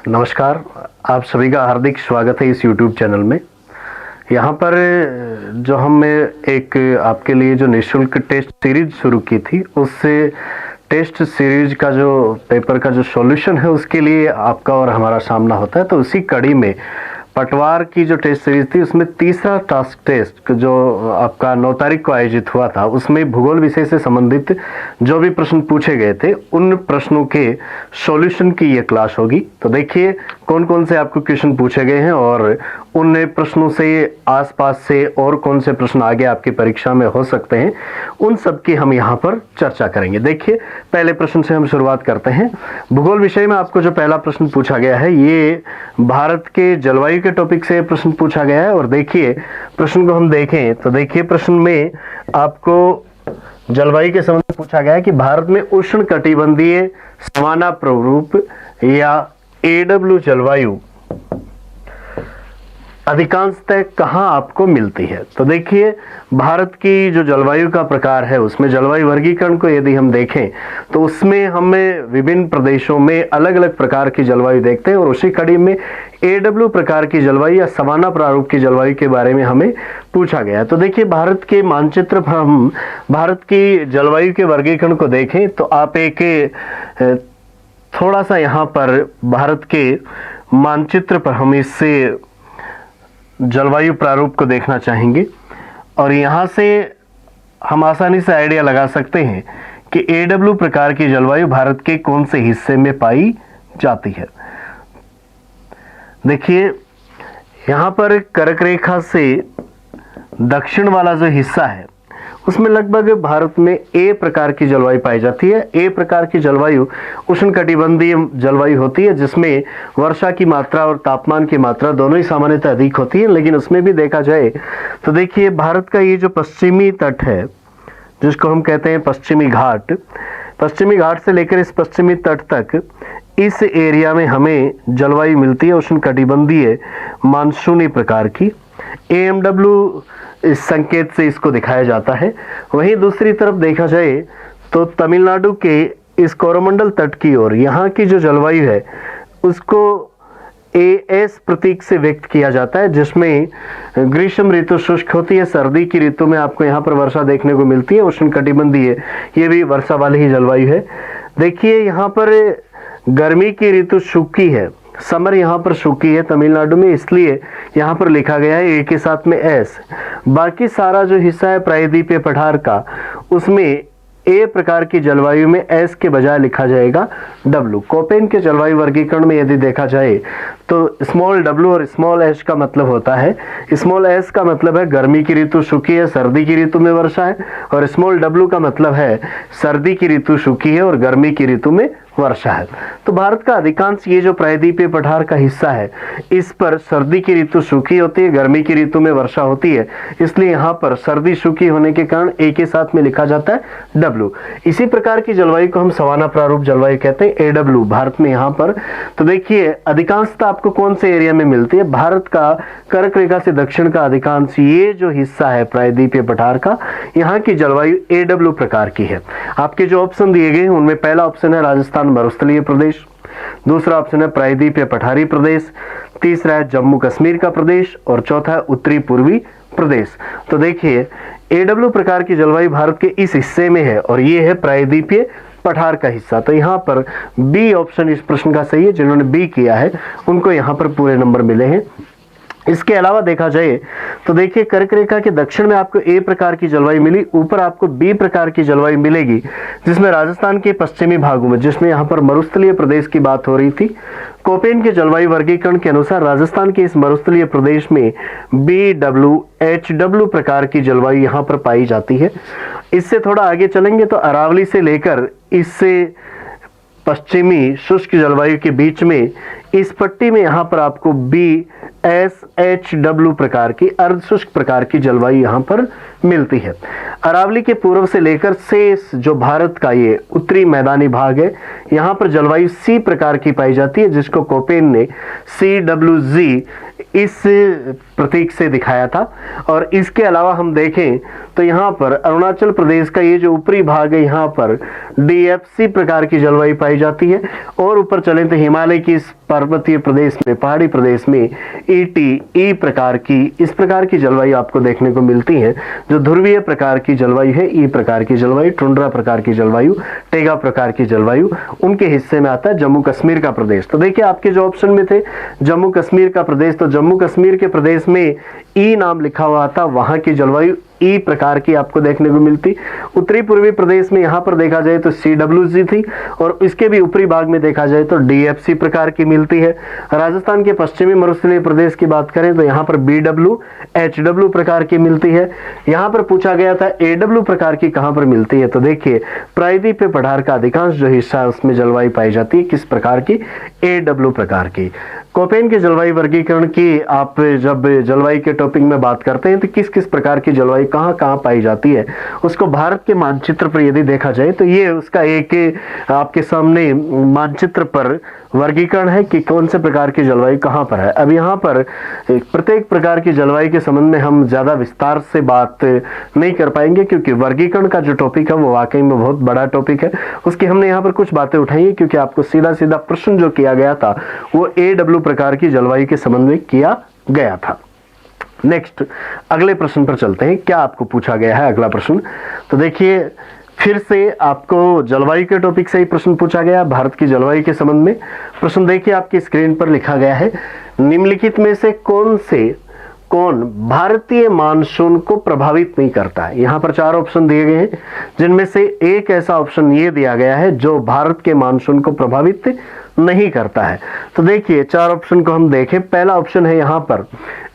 नमस्कार, आप सभी का हार्दिक स्वागत है इस YouTube चैनल में। यहाँ पर जो हमने एक आपके लिए जो निःशुल्क टेस्ट सीरीज शुरू की थी, उस टेस्ट सीरीज का जो पेपर का जो सॉल्यूशन है उसके लिए आपका और हमारा सामना होता है। तो उसी कड़ी में पटवार की जो टेस्ट सीरीज थी उसमें तीसरा टास्क टेस्ट जो आपका 9 तारीख को आयोजित हुआ था, उसमें भूगोल विषय से संबंधित जो भी प्रश्न पूछे गए थे उन प्रश्नों के सॉल्यूशन की ये क्लास होगी। तो देखिए कौन कौन से आपको क्वेश्चन पूछे गए हैं और उन प्रश्नों से आसपास से और कौन से प्रश्न आगे आपकी परीक्षा में हो सकते हैं, उन सब की हम यहाँ पर चर्चा करेंगे। देखिए पहले प्रश्न से हम शुरुआत करते हैं। भूगोल विषय में आपको जो पहला प्रश्न पूछा गया है ये भारत के जलवायु के टॉपिक से प्रश्न पूछा गया है। और देखिए प्रश्न को हम देखें तो देखिए प्रश्न में आपको जलवायु के संबंध में पूछा गया है कि भारत में उष्ण कटिबंधीय सवाना प्ररूप या AW जलवायु अधिकांशतः कहाँ आपको मिलती है। तो देखिए भारत की जो जलवायु का प्रकार है उसमें जलवायु वर्गीकरण को यदि हम देखें तो उसमें हमें विभिन्न प्रदेशों में अलग अलग प्रकार की जलवायु देखते हैं और उसी कड़ी में AW प्रकार की जलवायु या सवाना प्रारूप की जलवायु के बारे में हमें पूछा गया है। तो देखिए भारत के मानचित्र पर हम भारत की जलवायु के वर्गीकरण को देखें तो आप एक थोड़ा सा यहाँ पर भारत के मानचित्र पर हम इससे जलवायु प्रारूप को देखना चाहेंगे और यहाँ से हम आसानी से आइडिया लगा सकते हैं कि AW प्रकार की जलवायु भारत के कौन से हिस्से में पाई जाती है। देखिए यहाँ पर कर्क रेखा से दक्षिण वाला जो हिस्सा है उसमें लगभग भारत में A प्रकार की जलवायु पाई जाती है। A प्रकार की जलवायु उष्णकटिबंधीय जलवायु होती है जिसमें वर्षा की मात्रा और तापमान की मात्रा दोनों ही सामान्यतः अधिक होती है। लेकिन उसमें भी देखा जाए तो देखिए भारत का ये जो पश्चिमी तट है जिसको हम कहते हैं पश्चिमी घाट से लेकर इस पश्चिमी तट तक इस एरिया में हमें जलवायु मिलती है उष्णकटिबंधीय मानसूनी प्रकार की। AMW इस संकेत से इसको दिखाया जाता है। वहीं दूसरी तरफ देखा जाए तो तमिलनाडु के इस कोरोमंडल तट की ओर यहाँ की जो जलवायु है उसको AS प्रतीक से व्यक्त किया जाता है जिसमें ग्रीष्म ऋतु शुष्क होती है, सर्दी की ऋतु में आपको यहाँ पर वर्षा देखने को मिलती है, उष्णकटिबंधीय ये भी वर्षा वाली ही जलवायु है। देखिए यहाँ पर गर्मी की ऋतु सूखी है, समर यहाँ पर सूखी है तमिलनाडु में, इसलिए यहाँ पर लिखा गया है A के साथ में S। बाकी सारा जो हिस्सा है प्रायद्वीपीय पठार का उसमें A प्रकार की जलवायु में S के बजाय लिखा जाएगा W। कोपेन के जलवायु वर्गीकरण में यदि देखा जाए तो स्मॉल w और स्मॉल h का मतलब होता है, स्मॉल s का मतलब है गर्मी की ऋतु सूखी है, सर्दी की ऋतु में वर्षा है, और स्मॉल w का मतलब है सर्दी की ऋतु सूखी है और गर्मी की ऋतु में वर्षा है। तो भारत का अधिकांश ये जो प्रायद्वीपीय पठार का हिस्सा है इस पर सर्दी की ऋतु सूखी होती है, गर्मी की ऋतु में वर्षा होती है, इसलिए यहाँ पर सर्दी सूखी होने के कारण A के साथ में लिखा जाता है W। इसी प्रकार की जलवायु को हम सवाना प्रारूप जलवायु कहते हैं AW भारत में यहाँ पर। तो देखिए अधिकांशतः आपको कौन से एरिया में मिलती है, भारत का कर्क रेखा से दक्षिण का अधिकांश ये जो हिस्सा है प्रायद्वीपीय पठार का, यहाँ की जलवायु AW प्रकार की है। आपके जो ऑप्शन दिए गए हैं उनमें पहला ऑप्शन है राजस्थान मरुस्थलीय प्रदेश, दूसरा ऑप्शन है प्रायद्वीपीय पठारी प्रदेश, तीसरा है जम्मू कश्मीर का प्रदेश और चौथा है उत्तरी पूर्वी प्रदेश। तो देखिए AW प्रकार की जलवायु भारत के इस हिस्से में है और ये है प्रायद्वीपीय पठार का हिस्सा। तो यहाँ पर B ऑप्शन इस प्रश्न का सही है। जिन्होंने B किया है उनको यहाँ पर पूरे नंबर मिले हैं। इसके अलावा देखा जाए तो देखिए कर्क रेखा के दक्षिण में आपको A प्रकार की जलवायु मिली, ऊपर आपको B प्रकार की जलवायु मिलेगी जिसमें राजस्थान के पश्चिमी भागों में, जिसमें यहाँ पर मरुस्थलीय प्रदेश की बात हो रही थी, कोपेन के जलवायु वर्गीकरण के अनुसार राजस्थान के इस मरुस्थलीय प्रदेश में BW HW प्रकार की जलवायु यहाँ पर पाई जाती है। इससे थोड़ा आगे चलेंगे तो अरावली से लेकर इससे पश्चिमी शुष्क जलवायु के बीच में इस पट्टी में यहाँ पर आपको BSHW प्रकार की अर्ध शुष्क प्रकार की जलवायु यहाँ पर मिलती है। अरावली के पूर्व से लेकर शेष जो भारत का ये उत्तरी मैदानी भाग है, यहाँ पर जलवायु C प्रकार की पाई जाती है जिसको कोपेन ने CWG इस प्रतीक से दिखाया था। और इसके अलावा हम देखें तो यहाँ पर अरुणाचल प्रदेश का ये जो ऊपरी भाग है, यहाँ पर DFC प्रकार की जलवायु पाई जाती है। और ऊपर चलें तो हिमालय की इस पर्वतीय प्रदेश में, पहाड़ी प्रदेश में ET प्रकार की, इस प्रकार की जलवायु आपको देखने को मिलती है। जो ध्रुवीय प्रकार की जलवायु है, E प्रकार की जलवायु, टुंड्रा प्रकार की जलवायु, टेगा प्रकार की जलवायु, उनके हिस्से में आता है जम्मू कश्मीर का प्रदेश। तो देखिए आपके जो ऑप्शन में थे जम्मू कश्मीर का प्रदेश, तो जम्मू कश्मीर के प्रदेश में E नाम लिखा हुआ था, वहां की जलवायु E प्रकार की आपको देखने को मिलती। उत्तरी पूर्वी प्रदेश में यहाँ पर देखा जाए तो CWG थी, और इसके भी ऊपरी भाग में देखा जाए तो DFC प्रकार की मिलती है। राजस्थान के पश्चिमी मरुस्थलीय प्रदेश की बात करें तो यहाँ पर BW, HW प्रकार की मिलती है। यहाँ पर पूछा गया था AW प्रकार की कहाँ पर मिलती है, तो देखिए प्रायद्वीपीय पठार का अधिकांश जो हिस्सा है उसमें जलवायु पाई जाती है किस प्रकार की, AW प्रकार की। कोपेन के जलवायु वर्गीकरण की आप जब जलवायु के टॉपिक में बात करते हैं तो किस किस प्रकार की जलवायु कहाँ कहाँ पाई जाती है, उसको भारत के मानचित्र पर यदि देखा जाए तो ये उसका एक आपके सामने मानचित्र पर वर्गीकरण है कि कौन से प्रकार की जलवायु कहाँ पर है। अब यहाँ पर प्रत्येक प्रकार की जलवायु के संबंध में हम ज़्यादा विस्तार से बात नहीं कर पाएंगे, क्योंकि वर्गीकरण का जो टॉपिक है वो वाकई में बहुत बड़ा टॉपिक है। उसकी हमने यहाँ पर कुछ बातें उठाई है, क्योंकि आपको सीधा सीधा प्रश्न जो किया गया था वो AW प्रकार की जलवायु के संबंध में किया गया था। नेक्स्ट अगले प्रश्न पर चलते हैं। क्या आपको पूछा गया है अगला प्रश्न, तो देखिए फिर से आपको जलवायु के टॉपिक से ही प्रश्न पूछा गया, भारत की जलवायु के संबंध में। प्रश्न देखिए आपकी स्क्रीन पर लिखा गया है, निम्नलिखित में से कौन भारतीय मानसून को प्रभावित नहीं करता है। यहाँ पर 4 ऑप्शन दिए गए हैं, जिनमें से एक ऐसा ऑप्शन ये दिया गया है जो भारत के मानसून को प्रभावित नहीं करता है। तो देखिए 4 ऑप्शन को हम देखें। पहला ऑप्शन है यहाँ पर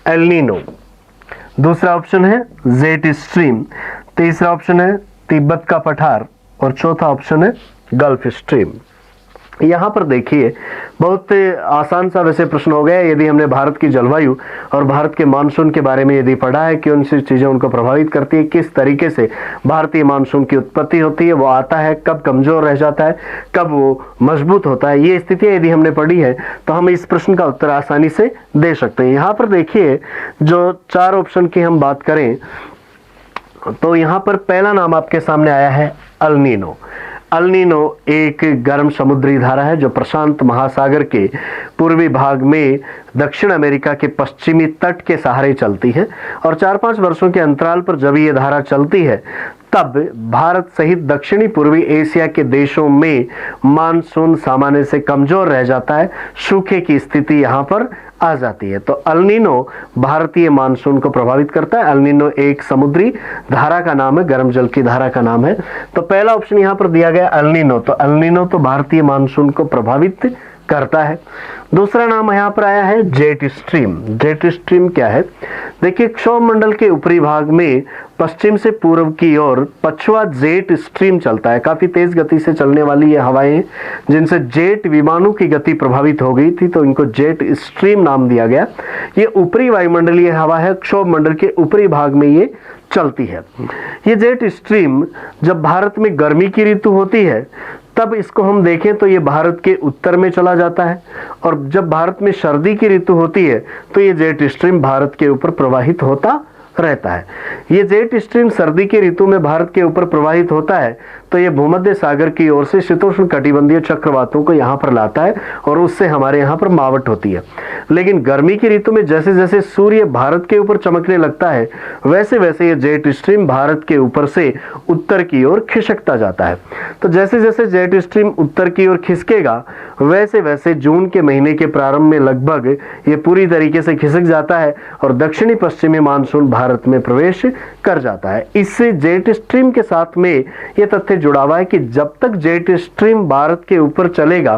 एल नीनो, दूसरा ऑप्शन है जेट स्ट्रीम, तीसरा ऑप्शन है तिब्बत का पठार, और चौथा ऑप्शन है गल्फ स्ट्रीम। यहाँ पर देखिए बहुत आसान सा वैसे प्रश्न हो गया। यदि हमने भारत की जलवायु और भारत के मानसून के बारे में यदि पढ़ा है कि कौन सी चीज़ें उनको प्रभावित करती है, किस तरीके से भारतीय मानसून की उत्पत्ति होती है, वो आता है कब, कमजोर रह जाता है कब, वो मजबूत होता है, ये स्थितियाँ यदि हमने पढ़ी है तो हम इस प्रश्न का उत्तर आसानी से दे सकते हैं। यहाँ पर देखिए जो 4 ऑप्शन की हम बात करें तो यहाँ पर पहला नाम आपके सामने आया है अल नीनो। अल नीनो एक गर्म समुद्री धारा है जो प्रशांत महासागर के पूर्वी भाग में दक्षिण अमेरिका के पश्चिमी तट के सहारे चलती है, और 4-5 वर्षों के अंतराल पर जब ये धारा चलती है तब भारत सहित दक्षिणी पूर्वी एशिया के देशों में मानसून सामान्य से कमजोर रह जाता है, सूखे की स्थिति यहाँ पर आ जाती है। तो अल नीनो भारतीय मानसून को प्रभावित करता है। अल नीनो एक समुद्री धारा का नाम है, गर्म जल की धारा का नाम है। तो पहला ऑप्शन यहाँ पर दिया गया अल नीनो, तो अल नीनो तो भारतीय मानसून को प्रभावित करता है। दूसरा नाम यहाँ पर आया है जेट स्ट्रीम। जेट स्ट्रीम क्या है, देखिए क्षोभ मंडल के ऊपरी भाग में पश्चिम से पूर्व की ओर पछुआ जेट स्ट्रीम चलता है। काफी तेज गति से चलने वाली ये हवाएं जिनसे जेट विमानों की गति प्रभावित हो गई थी, तो इनको जेट स्ट्रीम नाम दिया गया। ये ऊपरी वायुमंडलीय हवा है, क्षोभ मंडल के ऊपरी भाग में ये चलती है। ये जेट स्ट्रीम जब भारत में गर्मी की ऋतु होती है तब इसको हम देखें तो ये भारत के उत्तर में चला जाता है, और जब भारत में सर्दी की ऋतु होती है तो ये जेट स्ट्रीम भारत के ऊपर प्रवाहित होता रहता है। ये जेट स्ट्रीम सर्दी की ऋतु में भारत के ऊपर प्रवाहित होता है तो ये भूमध्य सागर की ओर से शीतोष्ण कटिबंधीय चक्रवातों को यहाँ पर लाता है, और उससे हमारे यहाँ पर मावट होती है। लेकिन गर्मी की ऋतु में जैसे जैसे सूर्य भारत के ऊपर चमकने लगता है वैसे वैसे ये जेट स्ट्रीम भारत के ऊपर से उत्तर की ओर खिसकता जाता है। तो जैसे जैसे जेट स्ट्रीम उत्तर की ओर खिसकेगा वैसे वैसे जून के महीने के प्रारंभ में लगभग ये पूरी तरीके से खिसक जाता है और दक्षिणी पश्चिमी मानसून भारत में प्रवेश कर जाता है। इससे जेट स्ट्रीम के साथ में यह तथ्य जुड़ा हुआ है कि जब तक जेट स्ट्रीम भारत के ऊपर चलेगा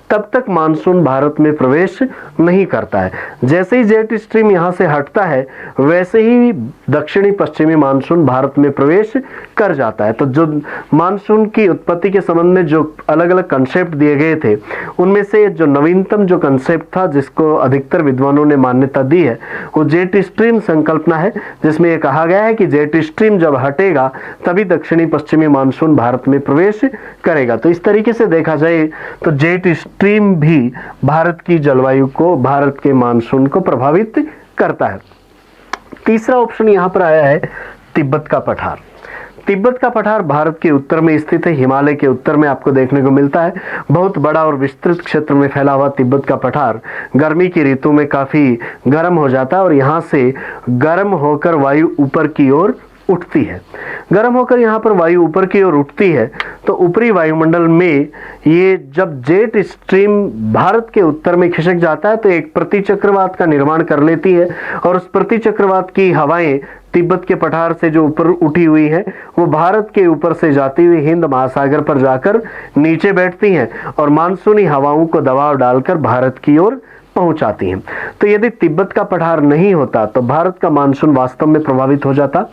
तब तक मानसून भारत में प्रवेश नहीं करता है। जैसे ही जेट स्ट्रीम यहां से हटता है वैसे ही दक्षिणी पश्चिमी मानसून भारत में प्रवेश कर जाता है। तो जो मानसून की उत्पत्ति के संबंध में जो अलग अलग कंसेप्ट दिए गए थे उनमें से जो नवीनतम जो कंसेप्ट था जिसको अधिकतर विद्वानों ने मान्यता दी है वो जेट स्ट्रीम संकल्पना है, जिसमें यह कहा गया है कि जेट स्ट्रीम जब हटेगा तभी दक्षिणी पश्चिमी मानसून भारत में प्रवेश करेगा। तो इस तरीके से देखा जाए तो जेट स्ट्रीम भी भारत की जलवायु को, भारत के मानसून को प्रभावित करता है। तीसरा ऑप्शन यहाँ पर आया है तिब्बत का पठार। तिब्बत का पठार भारत के उत्तर में स्थित है, हिमालय के उत्तर में आपको देखने को मिलता है। बहुत बड़ा और विस्तृत क्षेत्र में फैला हुआ तिब्बत का पठार गर्मी की ऋतु में काफी गर्म हो जाता है और यहाँ से गर्म होकर वायु ऊपर की ओर उठती है। गर्म होकर यहाँ पर वायु ऊपर की ओर उठती है तो ऊपरी वायुमंडल में ये जब जेट स्ट्रीम भारत के उत्तर में खिसक जाता है तो एक प्रतिचक्रवात का निर्माण कर लेती है और उस प्रतिचक्रवात की हवाएं तिब्बत के पठार से जो ऊपर उठी हुई है वो भारत के ऊपर से जाती हुई हिंद महासागर पर जाकर नीचे बैठती हैं और मानसूनी हवाओं को दबाव डालकर भारत की ओर पहुंचाती हैं। तो यदि तिब्बत का पठार नहीं होता तो भारत का मानसून वास्तव में प्रभावित हो जाता।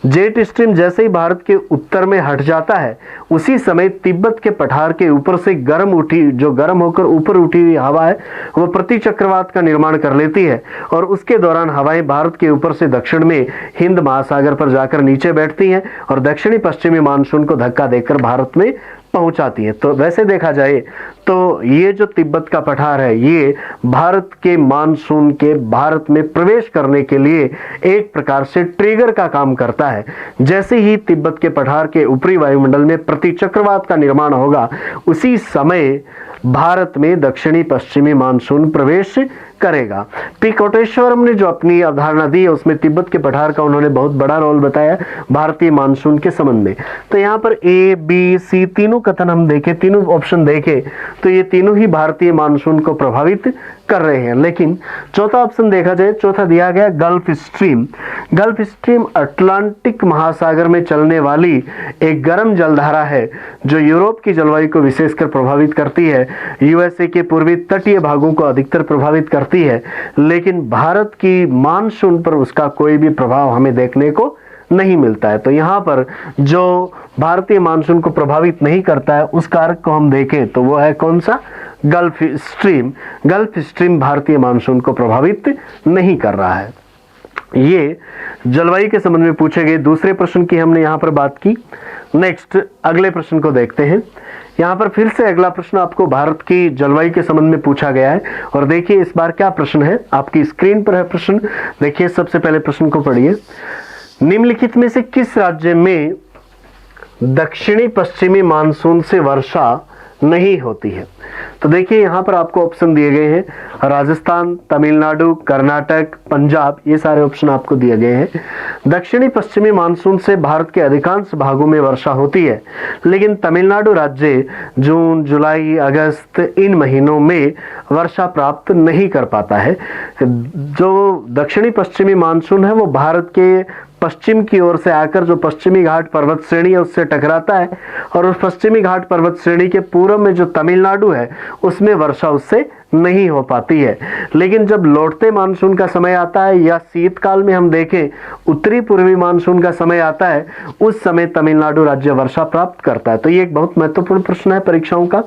जेट स्ट्रीम जैसे ही भारत के उत्तर में हट जाता है उसी समय तिब्बत के पठार के ऊपर से गर्म होकर ऊपर उठी हुई हवा है वो प्रतिचक्रवात का निर्माण कर लेती है और उसके दौरान हवाएं भारत के ऊपर से दक्षिण में हिंद महासागर पर जाकर नीचे बैठती हैं और दक्षिणी पश्चिमी मानसून को धक्का देकर भारत में पहुंचाती है। तो वैसे देखा जाए तो ये जो तिब्बत का पठार है ये भारत के मानसून के भारत में प्रवेश करने के लिए एक प्रकार से ट्रिगर का काम करता है। जैसे ही तिब्बत के पठार के ऊपरी वायुमंडल में प्रतिचक्रवात का निर्माण होगा उसी समय भारत में दक्षिणी पश्चिमी मानसून प्रवेश करेगा। पी कोटेश्वरम ने जो अपनी अवधारणा दी है उसमें तिब्बत के पठार का उन्होंने बहुत बड़ा रोल बताया भारतीय मानसून के संबंध में। तो यहाँ पर ए बी सी तीनों कथन हम देखें, तीनों ऑप्शन देखें तो ये तीनों ही भारतीय मानसून को प्रभावित कर रहे हैं। लेकिन चौथा ऑप्शन देखा जाए, चौथा दिया गया gulf stream. Gulf stream Atlantic महासागर में चलने वाली एक गर्म जलधारा है जो यूरोप की जलवायु को विशेषकर प्रभावित करती है, यूएसए के पूर्वी तटीय भागों को अधिकतर प्रभावित करती है, लेकिन भारत की मानसून पर उसका कोई भी प्रभाव हमें देखने को नहीं मिलता है। तो यहाँ पर जो भारतीय मानसून को प्रभावित नहीं करता है उस कारक को हम देखें तो वो है कौन सा, गल्फ स्ट्रीम। गल्फ स्ट्रीम भारतीय मानसून को प्रभावित नहीं कर रहा है। ये जलवायु के संबंध में पूछे गए दूसरे प्रश्न की हमने यहाँ पर बात की। नेक्स्ट अगले प्रश्न को देखते हैं। यहाँ पर फिर से अगला प्रश्न आपको भारत की जलवायु के संबंध में पूछा गया है और देखिए इस बार क्या प्रश्न है, आपकी स्क्रीन पर है प्रश्न। देखिए सबसे पहले प्रश्न को पढ़िए। निम्नलिखित में से किस राज्य में दक्षिणी पश्चिमी मानसून से वर्षा नहीं होती है? तो देखिए यहाँ पर आपको ऑप्शन दिए गए हैं, राजस्थान, तमिलनाडु, कर्नाटक, पंजाब, ये सारे ऑप्शन आपको दिए गए हैं। दक्षिणी पश्चिमी मानसून से भारत के अधिकांश भागों में वर्षा होती है, लेकिन तमिलनाडु राज्य जून, जुलाई, अगस्त इन महीनों में वर्षा प्राप्त नहीं कर पाता है। जो दक्षिणी पश्चिमी मानसून है वो भारत के पश्चिम की ओर से आकर जो पश्चिमी घाट पर्वत श्रेणी है उससे टकराता है और उस पश्चिमी घाट पर्वत श्रेणी के पूर्व में जो तमिलनाडु है उसमें वर्षा उससे नहीं हो पाती है। लेकिन जब लौटते मानसून का समय आता है या शीतकाल में हम देखें उत्तरी पूर्वी मानसून का समय आता है उस समय तमिलनाडु राज्य वर्षा प्राप्त करता है। तो ये एक बहुत महत्वपूर्ण प्रश्न है परीक्षाओं का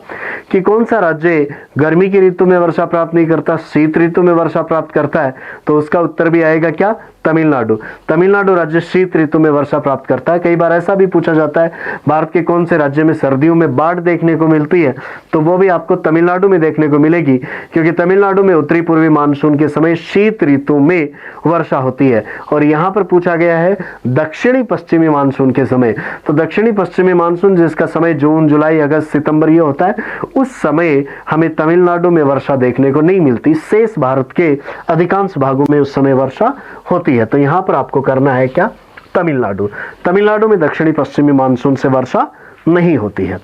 कि कौन सा राज्य गर्मी की ऋतु में वर्षा प्राप्त नहीं करता, शीत ऋतु में वर्षा प्राप्त करता है। तो उसका उत्तर भी आएगा क्या, तमिलनाडु। तमिलनाडु राज्य शीत ऋतु में वर्षा प्राप्त करता है। कई बार ऐसा भी पूछा जाता है भारत के कौन से राज्य में सर्दियों में बाढ़ देखने को मिलती है, तो वो भी आपको तमिलनाडु में देखने को मिलेगी क्योंकि तमिलनाडु में उत्तरी पूर्वी मानसून के समय शीत ऋतु में वर्षा होती है। और यहाँ पर पूछा गया है दक्षिणी पश्चिमी मानसून के समय, तो दक्षिणी पश्चिमी मानसून जिसका समय जून, जुलाई, अगस्त, सितंबर ये होता है, उस समय हमें तमिलनाडु में वर्षा देखने को नहीं मिलती। शेष भारत के अधिकांश भागों में उस समय वर्षा होती है। तो यहाँ पर आपको करना है क्या, तमिलनाडु। तमिलनाडु में दक्षिणी पश्चिमी मानसून से वर्षा नहीं होती है।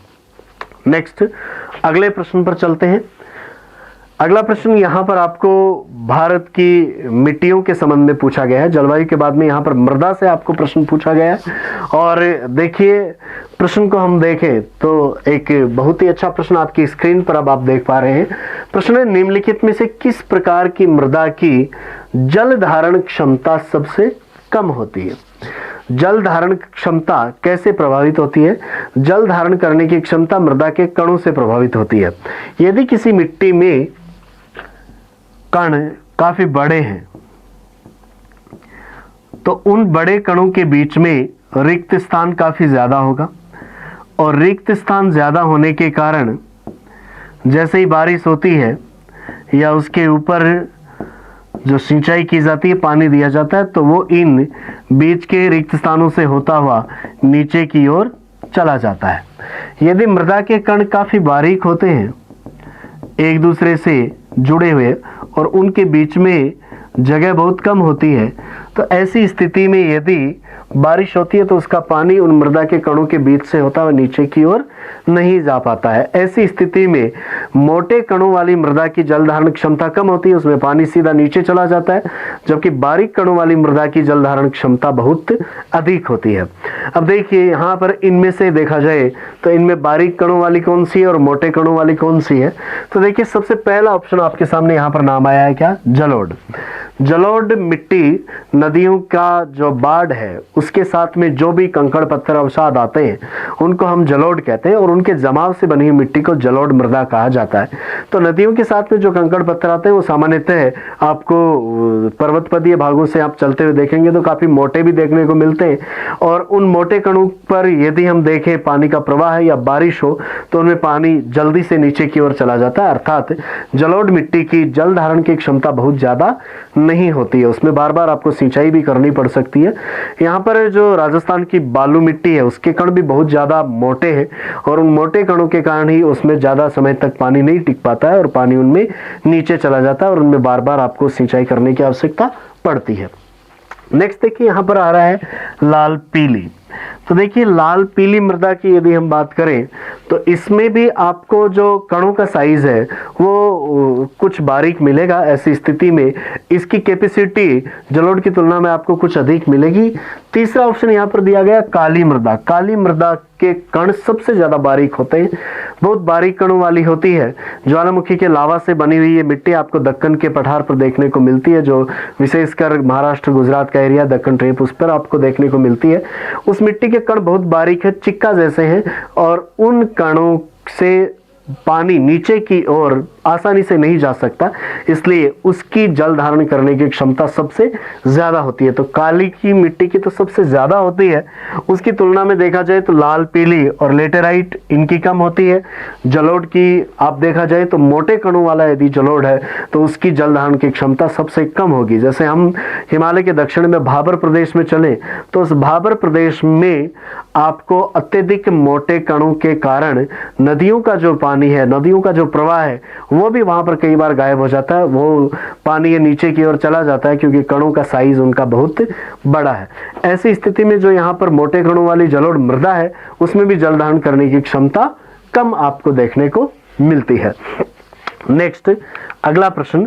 नेक्स्ट अगले प्रश्न पर चलते हैं। अगला प्रश्न यहाँ पर आपको भारत की मिट्टियों के संबंध में पूछा गया है। जलवायु के बाद में यहाँ पर मृदा से आपको प्रश्न पूछा गया है। और देखिए प्रश्न को हम देखें तो एक बहुत ही अच्छा प्रश्न आपकी स्क्रीन पर अब आप देख पा रहे हैं। प्रश्न है निम्नलिखित में से किस प्रकार की मृदा की जल धारण क्षमता सबसे कम होती है? जल धारण क्षमता कैसे प्रभावित होती है? जल धारण करने की क्षमता मृदा के कणों से प्रभावित होती है। यदि किसी मिट्टी में कण काफी बड़े हैं तो उन बड़े कणों के बीच में रिक्त स्थान काफी ज्यादा होगा और रिक्त स्थान ज्यादा होने के कारण जैसे ही बारिश होती है या उसके ऊपर जो सिंचाई की जाती है, पानी दिया जाता है, तो वो इन बीच के रिक्त स्थानों से होता हुआ नीचे की ओर चला जाता है। यदि मृदा के कण काफी बारीक होते हैं, एक दूसरे से जुड़े हुए, और उनके बीच में जगह बहुत कम होती है, तो ऐसी स्थिति में यदि बारिश होती है तो उसका पानी उन मृदा के कणों के बीच से होता हुआ नीचे की ओर नहीं जा पाता है। ऐसी स्थिति में मोटे कणों वाली मृदा की जल धारण क्षमता कम होती है, उसमें पानी सीधा नीचे चला जाता है, जबकि बारीक कणों वाली मृदा की जल धारण क्षमता बहुत अधिक होती है। अब देखिए यहाँ पर इनमें से देखा जाए तो इनमें बारीक कणों वाली कौन सी है और मोटे कणों वाली कौन सी है, तो देखिए सबसे पहला ऑप्शन आपके सामने यहाँ पर नाम आया है, क्या? जलोढ़। जलोढ़ मिट्टी नदियों का जो बाढ़ है उसके साथ में जो भी कंकड़ पत्थर अवसाद आते हैं उनको हम जलोढ़ कहते हैं, और उनके जमाव से बनी हुई मिट्टी को जलोढ़ मृदा कहा जाता है। तो नदियों के साथ में जो कंकड़ पत्थर आते हैं वो सामान्यतः आपको पर्वतपदीय भागों से आप चलते हुए देखेंगे तो काफी मोटे भी देखने को मिलते हैं, और उन मोटे कणों पर यदि हम देखें पानी का प्रवाह है या बारिश हो तो उनमें पानी जल्दी से नीचे की ओर चला जाता है। अर्थात जलोढ़ मिट्टी की जल धारण की क्षमता बहुत ज्यादा नहीं होती है, उसमें बार बार आपको सिंचाई भी करनी पड़ सकती है। यहाँ पर जो राजस्थान की बालू मिट्टी है उसके कण भी बहुत ज्यादा मोटे हैं, और उन मोटे कणों के कारण ही उसमें ज्यादा समय तक पानी नहीं टिक पाता है और पानी उनमें नीचे चला जाता है, और उनमें बार बार आपको सिंचाई करने की आवश्यकता पड़ती है। नेक्स्ट देखिए यहाँ पर आ रहा है लाल पीली। तो देखिए लाल पीली मृदा की यदि हम बात करें तो इसमें भी आपको जो कणों का साइज है वो कुछ बारीक मिलेगा। ऐसी स्थिति में इसकी कैपेसिटी जलोढ़ की तुलना में आपको कुछ अधिक मिलेगी। तीसरा ऑप्शन यहाँ पर दिया गया काली मृदा। काली मृदा के कण सबसे ज्यादा बारीक होते हैं, बहुत बारीक कणों वाली होती है। ज्वालामुखी के लावा से बनी हुई ये मिट्टी आपको दक्कन के पठार पर देखने को मिलती है, जो विशेषकर महाराष्ट्र गुजरात का एरिया दक्कन ट्रेप उस पर आपको देखने को मिलती है। उस मिट्टी के कण बहुत बारीक है, चिक्का जैसे हैं, और उन कणों से पानी नीचे की ओर आसानी से नहीं जा सकता, इसलिए उसकी जल धारण करने की क्षमता सबसे ज्यादा होती है। तो काली की मिट्टी की तो सबसे ज्यादा होती है, उसकी तुलना में देखा जाए तो लाल पीली और लेटेराइट इनकी कम होती है। जलोढ़ की आप देखा जाए तो मोटे कणों वाला यदि जलोढ़ है तो उसकी जल धारण की क्षमता सबसे कम होगी। जैसे हम हिमालय के दक्षिण में भाबर प्रदेश में चले तो उस भाबर प्रदेश में आपको अत्यधिक मोटे कणों के कारण नदियों का जो पानी है, नदियों का जो प्रवाह है, वो भी वहां पर कई बार गायब हो जाता है। वो पानी ये नीचे की ओर चला जाता है क्योंकि कणों का साइज उनका बहुत बड़ा है। ऐसी स्थिति में जो यहाँ पर मोटे कणों वाली जलोढ़ मृदा है उसमें भी जल धारण करने की क्षमता कम आपको देखने को मिलती है। नेक्स्ट अगला प्रश्न,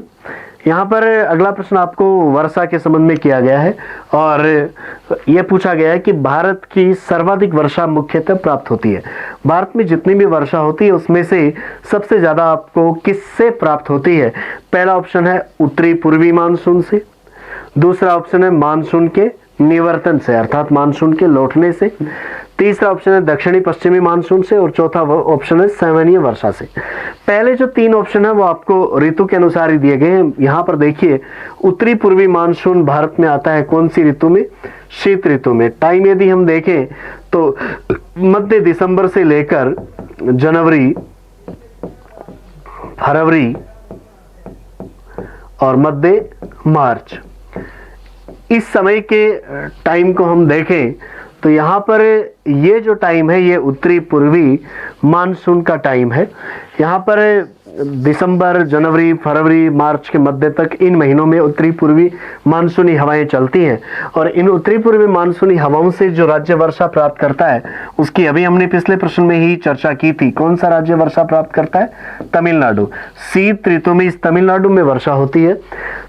यहाँ पर अगला प्रश्न आपको वर्षा के संबंध में किया गया है, और यह पूछा गया है कि भारत की सर्वाधिक वर्षा मुख्यतः प्राप्त होती है। भारत में जितनी भी वर्षा होती है उसमें से सबसे ज्यादा आपको किससे प्राप्त होती है? पहला ऑप्शन है उत्तरी पूर्वी मानसून से, दूसरा ऑप्शन है मानसून के निवर्तन से अर्थात मानसून के लौटने से, तीसरा ऑप्शन है दक्षिणी पश्चिमी मानसून से, और चौथा ऑप्शन है सामान्य वर्षा से। पहले जो तीन ऑप्शन है वो आपको ऋतु के अनुसार ही दिए गए हैं। यहाँ पर देखिए उत्तरी पूर्वी मानसून भारत में आता है कौन सी ऋतु में? शीत ऋतु में। टाइम यदि हम देखें तो मध्य दिसंबर से लेकर जनवरी, फरवरी और मध्य मार्च, इस समय के टाइम को हम देखें तो यहाँ पर ये जो टाइम है ये उत्तरी पूर्वी मानसून का टाइम है। यहाँ पर दिसंबर, जनवरी, फरवरी, मार्च के मध्य तक इन महीनों में उत्तरी पूर्वी मानसूनी हवाएं चलती हैं, और इन उत्तरी पूर्वी मानसूनी हवाओं से जो राज्य वर्षा प्राप्त करता है उसकी अभी हमने पिछले प्रश्न में ही चर्चा की थी। कौन सा राज्य वर्षा प्राप्त करता है? तमिलनाडु। शीत ऋतु में इस तमिलनाडु में वर्षा होती है।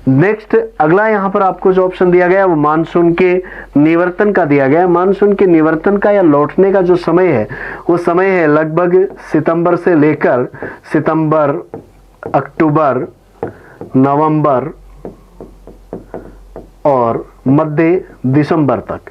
नेक्स्ट अगला यहाँ पर आपको जो ऑप्शन दिया गया है वो मानसून के निवर्तन का दिया गया है। मानसून के निवर्तन का या लौटने का जो समय है वो समय है लगभग सितंबर से लेकर सितंबर, अक्टूबर, नवंबर और मध्य दिसंबर तक।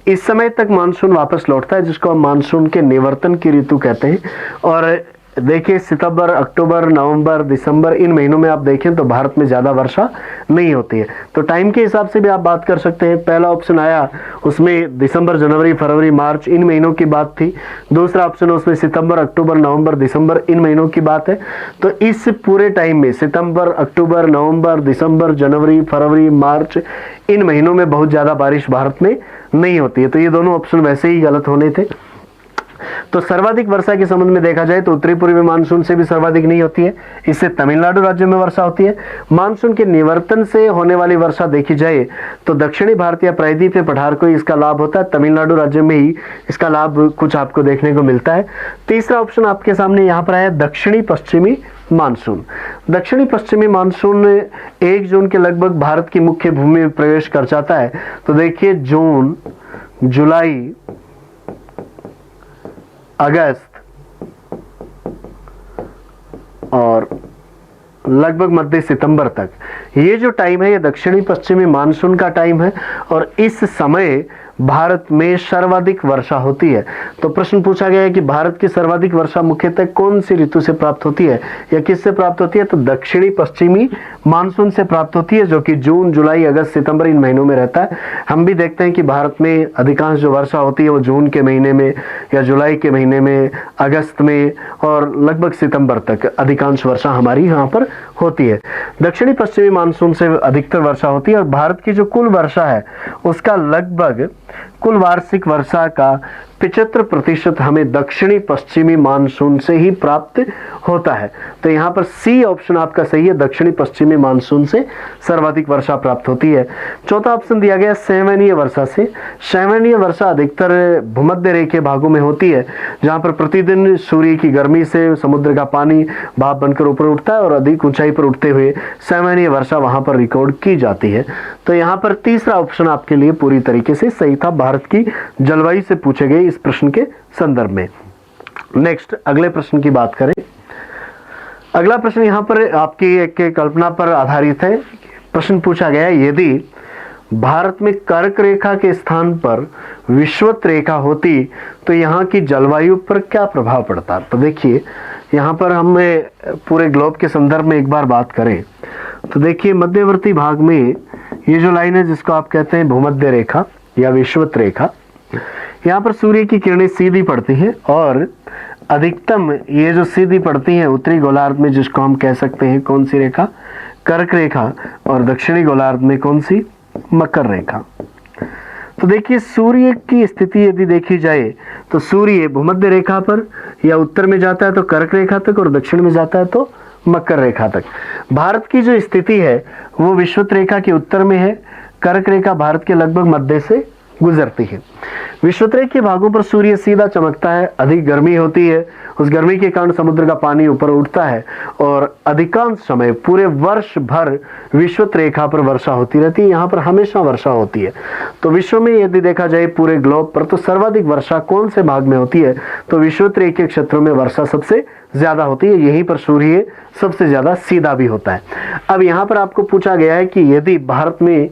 इस समय तक मानसून वापस लौटता है जिसको हम मानसून के निवर्तन की ऋतु कहते हैं। और देखिए सितंबर, अक्टूबर, नवंबर, दिसंबर, इन महीनों में आप देखें तो भारत में ज़्यादा वर्षा नहीं होती है। तो टाइम के हिसाब से भी आप बात कर सकते हैं। पहला ऑप्शन आया उसमें दिसंबर, जनवरी, फरवरी, मार्च इन महीनों की बात थी। दूसरा ऑप्शन उसमें सितंबर, अक्टूबर, नवंबर, दिसंबर इन महीनों की बात है। तो इस पूरे टाइम में सितंबर, अक्टूबर, नवंबर, दिसंबर, जनवरी, फरवरी, मार्च इन महीनों में बहुत ज़्यादा बारिश भारत में नहीं होती है। तो ये दोनों ऑप्शन वैसे ही गलत होने थे। तो सर्वाधिक वर्षा के संबंध में देखा जाए तो उत्तरी पूर्वी मानसून से भी सर्वाधिक नहीं होती है, इससे तमिलनाडु राज्य में वर्षा होती है। मानसून के निवर्तन से होने वाली वर्षा देखी जाए तो दक्षिणी भारतीय प्रायद्वीपीय पठार को इसका लाभ होता है, तमिलनाडु राज्य में ही इसका लाभ कुछ आपको देखने को मिलता है। तीसरा ऑप्शन आपके सामने यहाँ पर आया दक्षिणी पश्चिमी मानसून। दक्षिणी पश्चिमी मानसून 1 जून के लगभग भारत की मुख्य भूमि में प्रवेश कर जाता है। तो देखिए जून, जुलाई, अगस्त और लगभग मध्य सितंबर तक ये जो टाइम है ये दक्षिणी पश्चिमी मानसून का टाइम है और इस समय भारत में सर्वाधिक वर्षा होती है। तो प्रश्न पूछा गया है कि भारत की सर्वाधिक वर्षा मुख्यतः कौन सी ऋतु से प्राप्त होती है या किससे प्राप्त होती है? तो दक्षिणी पश्चिमी मानसून से प्राप्त होती है, जो कि जून, जुलाई, अगस्त, सितंबर इन महीनों में रहता है। हम भी देखते हैं कि भारत में अधिकांश जो वर्षा होती है वो जून के महीने में या जुलाई के महीने में, अगस्त में और लगभग सितंबर तक अधिकांश वर्षा हमारी यहाँ पर होती है। दक्षिणी पश्चिमी मानसून से अधिकतर वर्षा होती है और भारत की जो कुल वर्षा है उसका लगभग कुल वार्षिक वर्षा का 75% हमें दक्षिणी पश्चिमी मानसून से ही प्राप्त होता है। तो यहाँ पर सी ऑप्शन आपका सही है, दक्षिणी पश्चिमी मानसून से सर्वाधिक वर्षा प्राप्त होती है। चौथा ऑप्शन दिया गया सैवनीय वर्षा से। सैवनीय वर्षा अधिकतर भूमध्य रेखीय भागों में होती है, जहाँ पर प्रतिदिन सूर्य की गर्मी से समुद्र का पानी भाप बनकर ऊपर उठता है और अधिक ऊंचाई पर उठते हुए सैवनीय वर्षा वहां पर रिकॉर्ड की जाती है। तो यहाँ पर तीसरा ऑप्शन आपके लिए पूरी तरीके से सही था, भारत की जलवायु से पूछे गए इस प्रश्न के संदर्भ में। नेक्स्ट अगले प्रश्न की बात करें। अगला प्रश्न यहाँ पर आपकी एक कल्पना पर आधारित है। प्रश्न पूछा गया है, यदि भारत में कर्क रेखा के स्थान पर विषुवत रेखा होती तो यहाँ की जलवायु पर क्या प्रभाव पड़ता? तो देखिए यहाँ पर हम पूरे ग्लोब के संदर्भ में एक बार बात करें तो देखिए मध्यवर्ती भाग में ये जो लाइन है जिसको आप कहते हैं भूमध्य रेखा या विषुवत रेखा, यहाँ पर सूर्य की किरणें सीधी पड़ती हैं और अधिकतम ये जो सीधी पड़ती हैं उत्तरी गोलार्ध में, जिसको हम कह सकते हैं कौन सी रेखा? कर्क रेखा, और दक्षिणी गोलार्ध में कौन सी? मकर रेखा। तो देखिए सूर्य की स्थिति यदि देखी जाए तो सूर्य भूमध्य रेखा पर या उत्तर में जाता है तो कर्क रेखा तक और दक्षिण में जाता है तो मकर रेखा तक। भारत की जो स्थिति है वो विषुवत रेखा के उत्तर में है, कर्क रेखा भारत के लगभग मध्य से गुजरती है। विषुवत रेखा के भागों पर सूर्य सीधा चमकता है, अधिक गर्मी होती है, उस गर्मी के कारण समुद्र का पानी ऊपर उठता है और अधिकांश समय पूरे वर्ष भर विषुवत रेखा पर वर्षा होती रहती है, यहाँ पर हमेशा वर्षा होती है। तो विश्व में यदि देखा जाए पूरे ग्लोब पर तो सर्वाधिक वर्षा कौन से भाग में होती है? तो विषुवत रेखा के क्षेत्रों में वर्षा सबसे ज्यादा होती है, यहीं पर सूर्य सबसे ज्यादा सीधा भी होता है। अब यहाँ पर आपको पूछा गया है कि यदि भारत में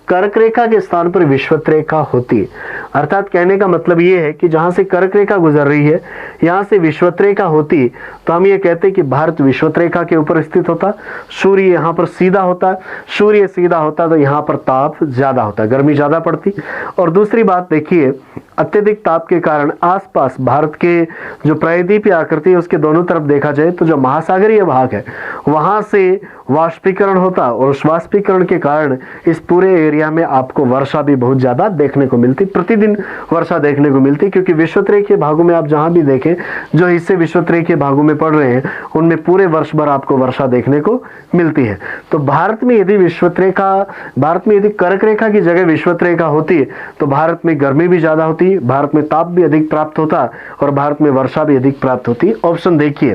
कर्क रेखा के स्थान पर विषुवत रेखा होती, अर्थात कहने का मतलब ये है कि जहां से कर्क रेखा गुजर रही है यहां से विषुवत रेखा होती तो हम ये कहते कि भारत विषुवत रेखा के ऊपर स्थित होता, सूर्य यहाँ पर सीधा होता, सूर्य सीधा होता तो यहाँ पर ताप ज्यादा होता, गर्मी ज्यादा पड़ती। और दूसरी बात देखिए अत्यधिक ताप के कारण आसपास भारत के जो प्रायद्वीपीय आकृति है उसके दोनों तरफ देखा जाए तो जो महासागरीय भाग है वहां से वाष्पीकरण होता और उस वाष्पीकरण के कारण इस पूरे एरिया में आपको वर्षा भी बहुत ज्यादा देखने को मिलती, प्रतिदिन वर्षा देखने को मिलती, क्योंकि विषुवत रेखा के भागों में आप जहां भी देखें जो हिस्से विषुवत रेखा के भागों में पड़ रहे हैं उनमें पूरे वर्ष भर आपको वर्षा देखने को मिलती है। तो भारत में यदि कर्क रेखा की जगह विषुवत रेखा होती तो भारत में गर्मी भी ज्यादा होती, भारत में ताप भी अधिक प्राप्त होता और भारत में वर्षा भी अधिक प्राप्त होती। ऑप्शन देखिए,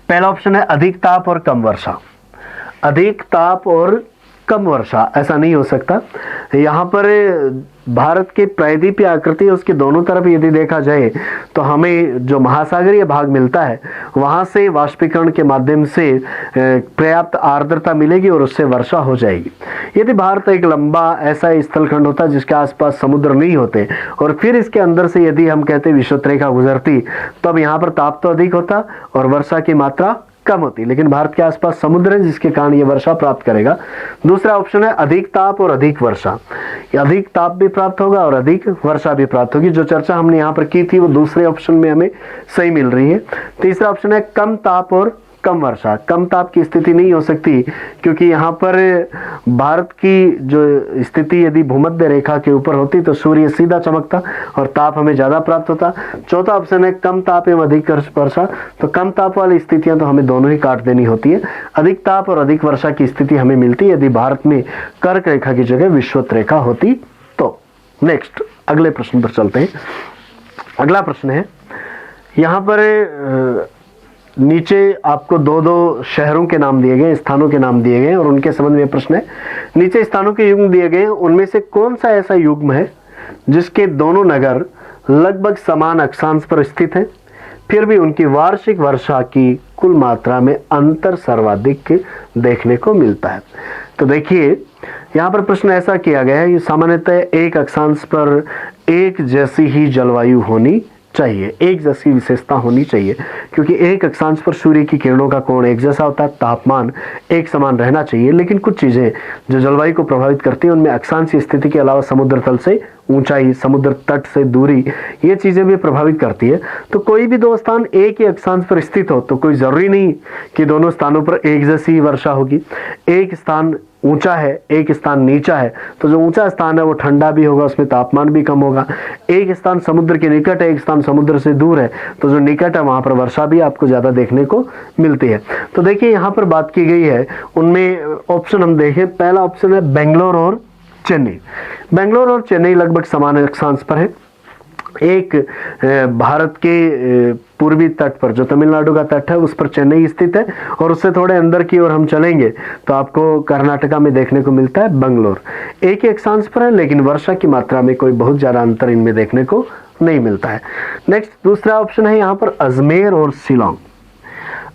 पहला ऑप्शन है अधिक ताप और कम वर्षा। अधिक ताप और कम वर्षा ऐसा नहीं हो सकता। यहाँ पर भारत की प्रायद्वीपीय आकृति उसके दोनों तरफ यदि देखा जाए तो हमें जो महासागरीय भाग मिलता है वहां से वाष्पीकरण के माध्यम से पर्याप्त आर्द्रता मिलेगी और उससे वर्षा हो जाएगी। यदि भारत एक लंबा ऐसा स्थलखंड होता जिसके आसपास समुद्र नहीं होते और फिर इसके अंदर से यदि हम कहते विषुवत रेखा गुजरती, तब यहाँ पर ताप तो अधिक होता और वर्षा की मात्रा कम होती, लेकिन भारत के आसपास समुद्र है जिसके कारण ये वर्षा प्राप्त करेगा। दूसरा ऑप्शन है अधिक ताप और अधिक वर्षा। अधिक ताप भी प्राप्त होगा और अधिक वर्षा भी प्राप्त होगी। जो चर्चा हमने यहाँ पर की थी वो दूसरे ऑप्शन में हमें सही मिल रही है। तीसरा ऑप्शन है कम ताप और कम वर्षा। कम ताप की स्थिति नहीं हो सकती क्योंकि यहाँ पर भारत की जो स्थिति यदि भूमध्य रेखा के ऊपर होती तो सूर्य सीधा चमकता और ताप हमें ज़्यादा प्राप्त होता। चौथा ऑप्शन है कम ताप एवं अधिक वर्षा। तो कम ताप वाली स्थितियां तो हमें दोनों ही काट देनी होती है। अधिक ताप और अधिक वर्षा की स्थिति हमें मिलती है यदि भारत में कर्क रेखा की जगह विषुवत रेखा होती तो। नेक्स्ट अगले प्रश्न पर चलते हैं। अगला प्रश्न है, यहाँ पर नीचे आपको दो दो शहरों के नाम दिए गए, स्थानों के नाम दिए गए और उनके संबंध में प्रश्न है। नीचे स्थानों के युग्म दिए गए, उनमें से कौन सा ऐसा युग्म है जिसके दोनों नगर लगभग समान अक्षांश पर स्थित हैं, फिर भी उनकी वार्षिक वर्षा की कुल मात्रा में अंतर सर्वाधिक देखने को मिलता है। तो देखिए यहाँ पर प्रश्न ऐसा किया गया है कि सामान्यतः एक अक्षांश पर एक जैसी ही जलवायु होनी चाहिए, एक जैसी विशेषता होनी चाहिए, क्योंकि एक अक्षांश पर सूर्य की किरणों का कोण एक जैसा होता है, तापमान एक समान रहना चाहिए। लेकिन कुछ चीजें जो जलवायु को प्रभावित करती हैं उनमें अक्षांशीय स्थिति के अलावा समुद्र तल से ऊंचाई, समुद्र तट से दूरी, ये चीजें भी प्रभावित करती है। तो कोई भी दो स्थान एक ही अक्षांश पर स्थित हो तो कोई जरूरी नहीं कि दोनों स्थानों पर एक जैसी वर्षा होगी। एक स्थान ऊंचा है, एक स्थान नीचा है, तो जो ऊंचा स्थान है वो ठंडा भी होगा, उसमें तापमान भी कम होगा। एक स्थान समुद्र के निकट है, एक स्थान समुद्र से दूर है, तो जो निकट है वहां पर वर्षा भी आपको ज्यादा देखने को मिलती है। तो देखिए यहाँ पर बात की गई है, उनमें ऑप्शन हम देखें, पहला ऑप्शन है बेंगलोर और चेन्नई। बेंगलोर और चेन्नई लगभग समान अक्षांश पर है। एक भारत के पूर्वी तट पर जो तमिलनाडु का तट है उस पर चेन्नई स्थित है और उससे थोड़े अंदर की ओर हम चलेंगे तो आपको कर्नाटका में देखने को मिलता है बेंगलोर। एक ही अक्षांश पर है लेकिन वर्षा की मात्रा में कोई बहुत ज्यादा अंतर इनमें देखने को नहीं मिलता है। नेक्स्ट दूसरा ऑप्शन है यहाँ पर अजमेर और शिलोंग।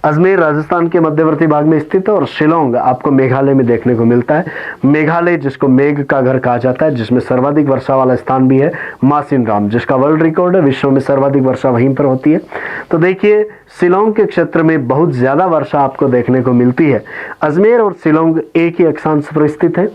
अजमेर राजस्थान के मध्यवर्ती भाग में स्थित है और शिलोंग आपको मेघालय में देखने को मिलता है। मेघालय जिसको मेघ का घर कहा जाता है, जिसमें सर्वाधिक वर्षा वाला स्थान भी है मासिनराम, जिसका वर्ल्ड रिकॉर्ड है, विश्व में सर्वाधिक वर्षा वहीं पर होती है। तो देखिए शिलोंग के क्षेत्र में बहुत ज्यादा वर्षा आपको देखने को मिलती है। अजमेर और शिलोंग एक ही अक्षांश पर स्थित है।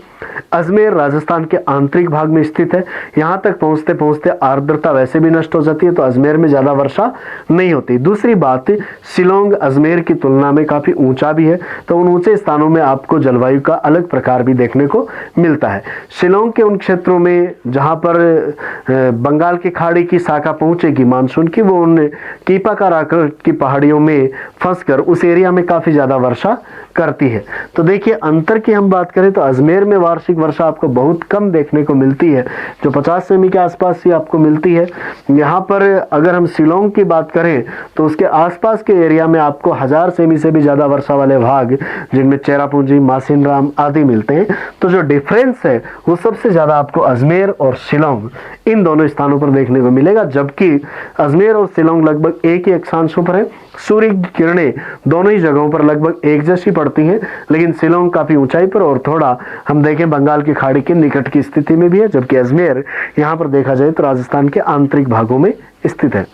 अजमेर राजस्थान के आंतरिक भाग में स्थित है। यहाँ तक पहुंचते पहुंचते आर्द्रता वैसे भी नष्ट हो जाती है, तो अजमेर में ज्यादा वर्षा नहीं होती। दूसरी बात, शिलोंग अजमेर की तुलना में काफी ऊंचा भी है, तो उन ऊंचे स्थानों में आपको जलवायु का अलग प्रकार भी देखने को मिलता है। शिलोंग के उन क्षेत्रों में जहां पर बंगाल की खाड़ी की शाखा पहुंचेगी मानसून की, वो उन कीपाकार आकृति की पहाड़ियों में फंसकर उस एरिया में काफी ज्यादा वर्षा करती है। तो देखिए अंतर की हम बात करें तो अजमेर में वार्षिक वर्षा आपको बहुत कम देखने को मिलती है, जो 50 सेमी के आसपास ही आपको मिलती है। यहाँ पर अगर हम शिलोंग की बात करें तो उसके आसपास के एरिया में आपको 1000 सेमी से भी ज्यादा वर्षा वाले भाग, जिनमें चेरापूंजी, मासिनराम आदि मिलते हैं। तो जो डिफरेंस है वो सबसे ज्यादा आपको अजमेर और शिलोंग इन दोनों स्थानों पर देखने को मिलेगा, जबकि अजमेर और शिलोंग लगभग एक ही अक्षांशों पर है। सूर्य की किरणें दोनों ही जगहों पर लगभग एक जैसी पड़ती हैं, लेकिन शिलोंग काफी ऊंचाई पर और थोड़ा हम देखें बंगाल की खाड़ी के निकट की स्थिति में भी है, जबकि अजमेर यहाँ पर देखा जाए तो राजस्थान के आंतरिक भागों में स्थित है।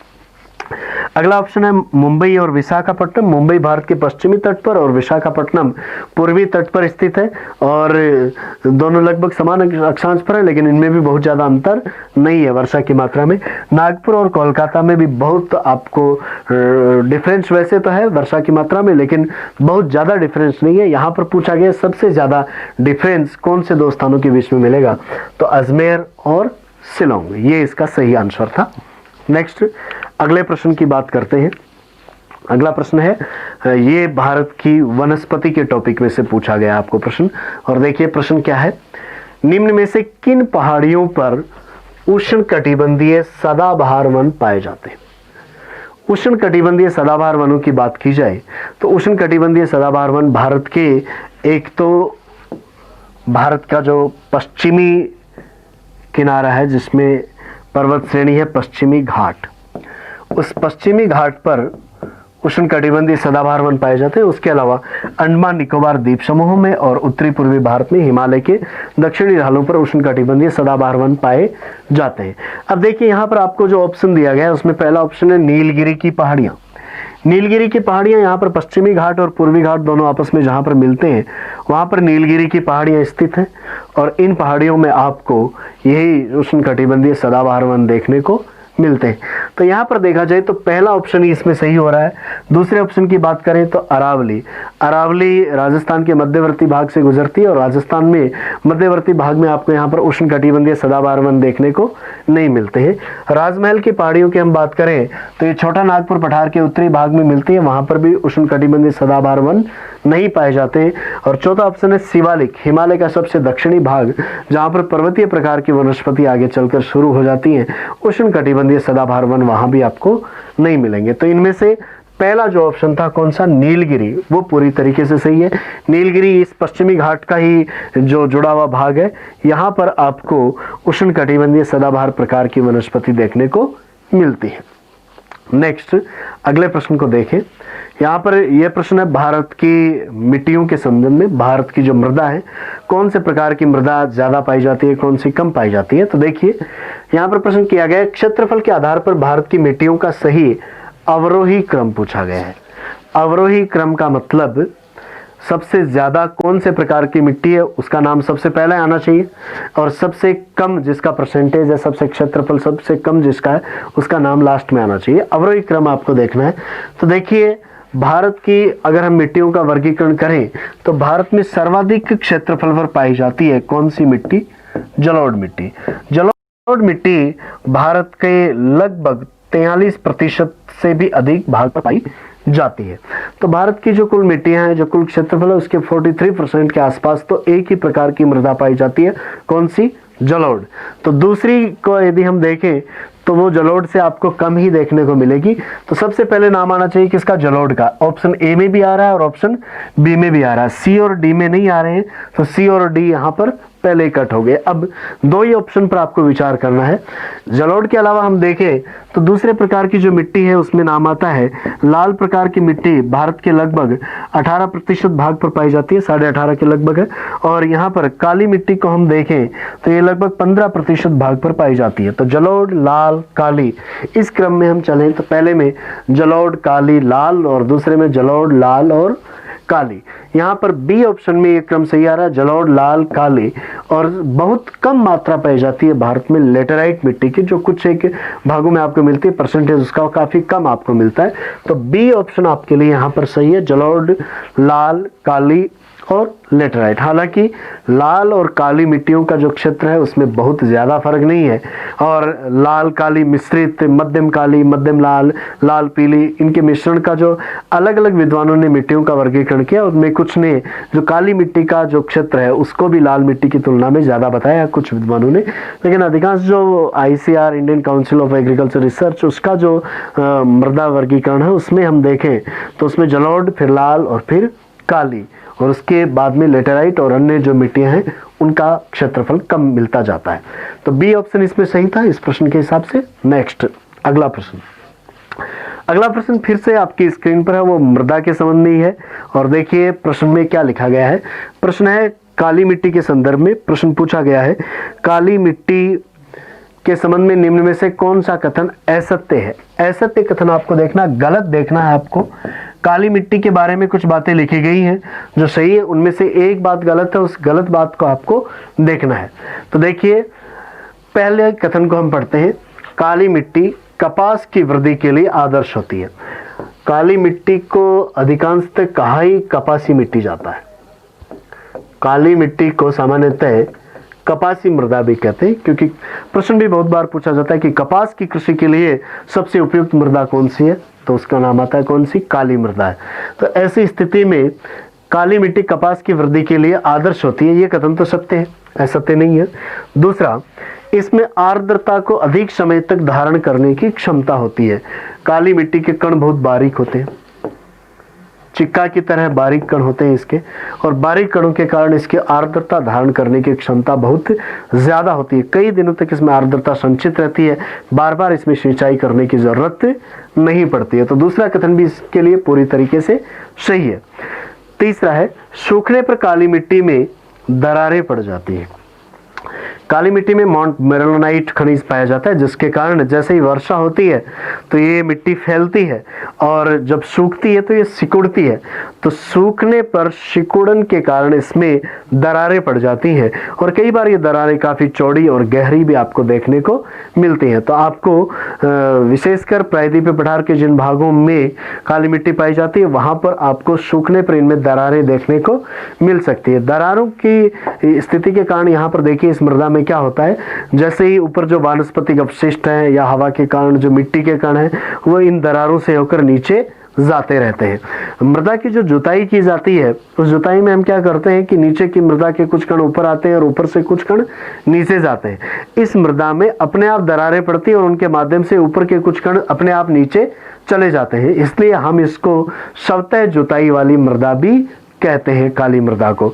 अगला ऑप्शन है मुंबई और विशाखापट्टनम। मुंबई भारत के पश्चिमी तट पर और विशाखापट्टनम पूर्वी तट पर स्थित है और दोनों लगभग समान अक्षांश पर है, लेकिन इनमें भी बहुत ज्यादा अंतर नहीं है वर्षा की मात्रा में। नागपुर और कोलकाता में भी बहुत आपको डिफरेंस वैसे तो है वर्षा की मात्रा में, लेकिन बहुत ज्यादा डिफरेंस नहीं है। यहाँ पर पूछा गया सबसे ज्यादा डिफरेंस कौन से दो स्थानों के बीच में मिलेगा, तो अजमेर और शिलोंग, ये इसका सही आंसर था। नेक्स्ट अगले प्रश्न की बात करते हैं। अगला प्रश्न है, ये भारत की वनस्पति के टॉपिक में से पूछा गया आपको प्रश्न, और देखिए प्रश्न क्या है। निम्न में से किन पहाड़ियों पर उष्णकटिबंधीय सदाबहार वन पाए जाते हैं? उष्णकटिबंधीय सदाबहार वनों की बात की जाए तो उष्णकटिबंधीय सदाबहार वन भारत के, एक तो भारत का जो पश्चिमी किनारा है जिसमें पर्वत श्रेणी है पश्चिमी घाट। उस पश्चिमी घाट पर उष्णकटिबंधीय सदाबहार वन पाए जाते हैं। उसके अलावा अंडमान निकोबार द्वीप समूहों में और उत्तरी पूर्वी भारत में हिमालय के दक्षिणी ढालों पर उष्णकटिबंधीय सदाबहार वन पाए जाते हैं। अब देखिए यहाँ पर आपको जो ऑप्शन दिया गया है उसमें पहला ऑप्शन है नीलगिरी की पहाड़ियाँ। नीलगिरी की पहाड़ियाँ यहाँ पर पश्चिमी घाट और पूर्वी घाट दोनों आपस में जहाँ पर मिलते हैं वहाँ पर नीलगिरी की पहाड़ियाँ स्थित हैं और इन पहाड़ियों में आपको यही उष्णकटिबंधीय सदाबहार वन देखने को मिलते हैं। तो यहाँ पर देखा जाए तो पहला ऑप्शन ही इसमें सही हो रहा है। दूसरे ऑप्शन की बात करें तो अरावली, अरावली राजस्थान के मध्यवर्ती भाग से गुजरती है और राजस्थान में मध्यवर्ती भाग में आपको यहाँ पर उष्णकटिबंधीय सदाबहार वन देखने को नहीं मिलते हैं। राजमहल की पहाड़ियों की हम बात करें तो ये छोटा नागपुर पठार के उत्तरी भाग में मिलती है, वहां पर भी उष्णकटिबंधीय सदाबहार वन नहीं पाए जाते। और चौथा ऑप्शन है शिवालिक, हिमालय का सबसे दक्षिणी भाग जहां पर पर्वतीय प्रकार की वनस्पति आगे चलकर शुरू हो जाती है, उष्णकटिबंधीय सदाबहार वन वहां भी आपको नहीं मिलेंगे। तो इनमें से पहला जो ऑप्शन था कौन सा, नीलगिरी, वो पूरी तरीके से सही है। नीलगिरी इस पश्चिमी घाट का ही जो जुड़ा हुआ भाग है, यहाँ पर आपको उष्णकटिबंधीय सदाबहार प्रकार की वनस्पति देखने को मिलती है। नेक्स्ट अगले प्रश्न को देखें। यहाँ पर यह प्रश्न है भारत की मिट्टियों के संबंध में। भारत की जो मृदा है, कौन से प्रकार की मृदा ज्यादा पाई जाती है, कौन सी कम पाई जाती है। तो देखिए यहाँ पर प्रश्न किया गया है, क्षेत्रफल के आधार पर भारत की मिट्टियों का सही अवरोही क्रम पूछा गया है। अवरोही क्रम का मतलब सबसे ज्यादा कौन से प्रकार की मिट्टी है उसका नाम सबसे पहले आना चाहिए और सबसे कम जिसका परसेंटेज है, सबसे क्षेत्रफल सबसे कम जिसका है, उसका नाम लास्ट में आना चाहिए। अवरोही क्रम आपको देखना है। तो देखिए भारत की अगर हम मिट्टियों का वर्गीकरण करें तो भारत में सर्वाधिक क्षेत्रफल पर पाई जाती है कौन सी मिट्टी, जलोढ़ मिट्टी। जलोढ़ मिट्टी भारत के लगभग 43% से भी अधिक भाग पर पाई जाती है। तो भारत की जो कुल मिट्टियां हैं, जो कुल क्षेत्रफल है, उसके 43% के आसपास तो एक ही प्रकार की मृदा पाई जाती है, कौन सी, जलोढ़। तो दूसरी को यदि हम देखें तो वो जलोढ़ से आपको कम ही देखने को मिलेगी। तो सबसे पहले नाम आना चाहिए किसका, जलोढ़ का। ऑप्शन ए में भी आ रहा है और ऑप्शन बी में भी आ रहा है, सी और डी में नहीं आ रहे हैं, तो सी और डी यहाँ पर पहले ही कट हो गए। अब दो ही ऑप्शन पर आपको विचार करना है। जलोढ़ के अलावा हम देखें तो दूसरे प्रकार की जो मिट्टी है उसमें नाम आता है लाल प्रकार की मिट्टी। भारत के लगभग 18% भाग पर पाई जाती है, 18.5 के लगभग है। और यहाँ पर काली मिट्टी को हम देखें तो ये लगभग 15% भाग पर पाई जाती है। तो जलोढ़, लाल, काली, इस क्रम में हम चलें तो पहले में जलोढ़, काली, लाल और दूसरे में जलोढ़, लाल और काली। यहाँ पर बी ऑप्शन में ये क्रम सही आ रहा है, जलोढ़, लाल, काली। और बहुत कम मात्रा पाई जाती है भारत में लेटेराइट मिट्टी की, जो कुछ एक भागों में आपको मिलती है, परसेंटेज उसका काफी कम आपको मिलता है। तो बी ऑप्शन आपके लिए यहाँ पर सही है, जलोढ़, लाल, काली और लेटेराइट। हालांकि लाल और काली मिट्टियों का जो क्षेत्र है उसमें बहुत ज्यादा फर्क नहीं है, और लाल काली मिश्रित, मध्यम काली, मध्यम लाल, लाल पीली, इनके मिश्रण का जो अलग अलग विद्वानों ने मिट्टियों का वर्गीकरण किया, उनमें कुछ ने जो काली मिट्टी का जो क्षेत्र है उसको भी लाल मिट्टी की तुलना में ज्यादा बताया कुछ विद्वानों ने। लेकिन अधिकांश जो ICR, Indian council of agriculture research, उसका जो मृदा वर्गीकरण है उसमें हम देखें तो उसमें जलोढ़, फिर लाल और फिर काली, और उसके बाद में लेटेराइट और अन्य जो मिट्टियां हैं उनका क्षेत्रफल कम मिलता जाता है। तो बी ऑप्शन इसमें सही था इस प्रश्न के हिसाब से। नेक्स्ट अगला प्रश्न। अगला प्रश्न फिर से आपकी स्क्रीन पर है, वो मृदा के संबंध में ही है। और देखिए प्रश्न में क्या लिखा गया है। प्रश्न है काली मिट्टी के संदर्भ में प्रश्न पूछा गया है, काली मिट्टी के संबंध में निम्न में से कौन सा कथन असत्य है। असत्य कथन आपको देखना, गलत देखना है आपको। काली मिट्टी के बारे में कुछ बातें लिखी गई हैं जो सही है, उनमें से एक बात गलत है, उस गलत बात को आपको देखना है। तो देखिए पहले कथन को हम पढ़ते हैं, काली मिट्टी कपास की वृद्धि के लिए आदर्श होती है। काली मिट्टी को अधिकांशतः कहा ही कपासी मिट्टी जाता है। काली मिट्टी को सामान्यतः कपासी मृदा भी कहते हैं, क्योंकि प्रश्न भी बहुत बार पूछा जाता है कि कपास की कृषि के लिए सबसे उपयुक्त मृदा कौन सी है, तो उसका नाम आता है कौन सी, काली मृदा है। तो ऐसी स्थिति में काली मिट्टी कपास की वृद्धि के लिए आदर्श होती है, ये कथन तो सत्य है, असत्य नहीं है। दूसरा, इसमें आर्द्रता को अधिक समय तक धारण करने की क्षमता होती है। काली मिट्टी के कण बहुत बारीक होते हैं, चिक्का की तरह बारीक कण होते हैं इसके, और बारीक कणों के कारण इसकी आर्द्रता धारण करने की क्षमता बहुत ज़्यादा होती है। कई दिनों तक इसमें आर्द्रता संचित रहती है, बार बार इसमें सिंचाई करने की ज़रूरत नहीं पड़ती है। तो दूसरा कथन भी इसके लिए पूरी तरीके से सही है। तीसरा है, सूखने पर काली मिट्टी में दरारें पड़ जाती हैं। काली मिट्टी में माउंट मेलानाइट खनिज पाया जाता है, जिसके कारण जैसे ही वर्षा होती है तो ये मिट्टी फैलती है, और जब सूखती है तो ये सिकुड़ती है। तो सूखने पर सिकुड़न के कारण इसमें दरारें पड़ जाती हैं, और कई बार ये दरारें काफ़ी चौड़ी और गहरी भी आपको देखने को मिलती हैं। तो आपको विशेषकर प्रायद्वीपीय पठार के जिन भागों में काली मिट्टी पाई जाती है वहाँ पर आपको सूखने पर इनमें दरारें देखने को मिल सकती है। दरारों की स्थिति के कारण यहाँ पर देखिए इस मृदा में क्या होता है, जैसे ही ऊपर जो वानस्पतिक अपशिष्ट है या हवा के कारण जो मिट्टी के कण हैं वो इन दरारों से होकर नीचे जाते रहते हैं। मृदा की जो जुताई की जाती है उस जुताई में हम क्या करते हैं कि नीचे की मृदा के कुछ कण ऊपर आते हैं और ऊपर से कुछ कण नीचे जाते हैं। इस मृदा में अपने आप दरारें पड़ती हैं और उनके माध्यम से ऊपर के कुछ कण अपने आप नीचे चले जाते हैं, इसलिए हम इसको स्वतः जुताई वाली मृदा भी कहते हैं, काली मृदा को।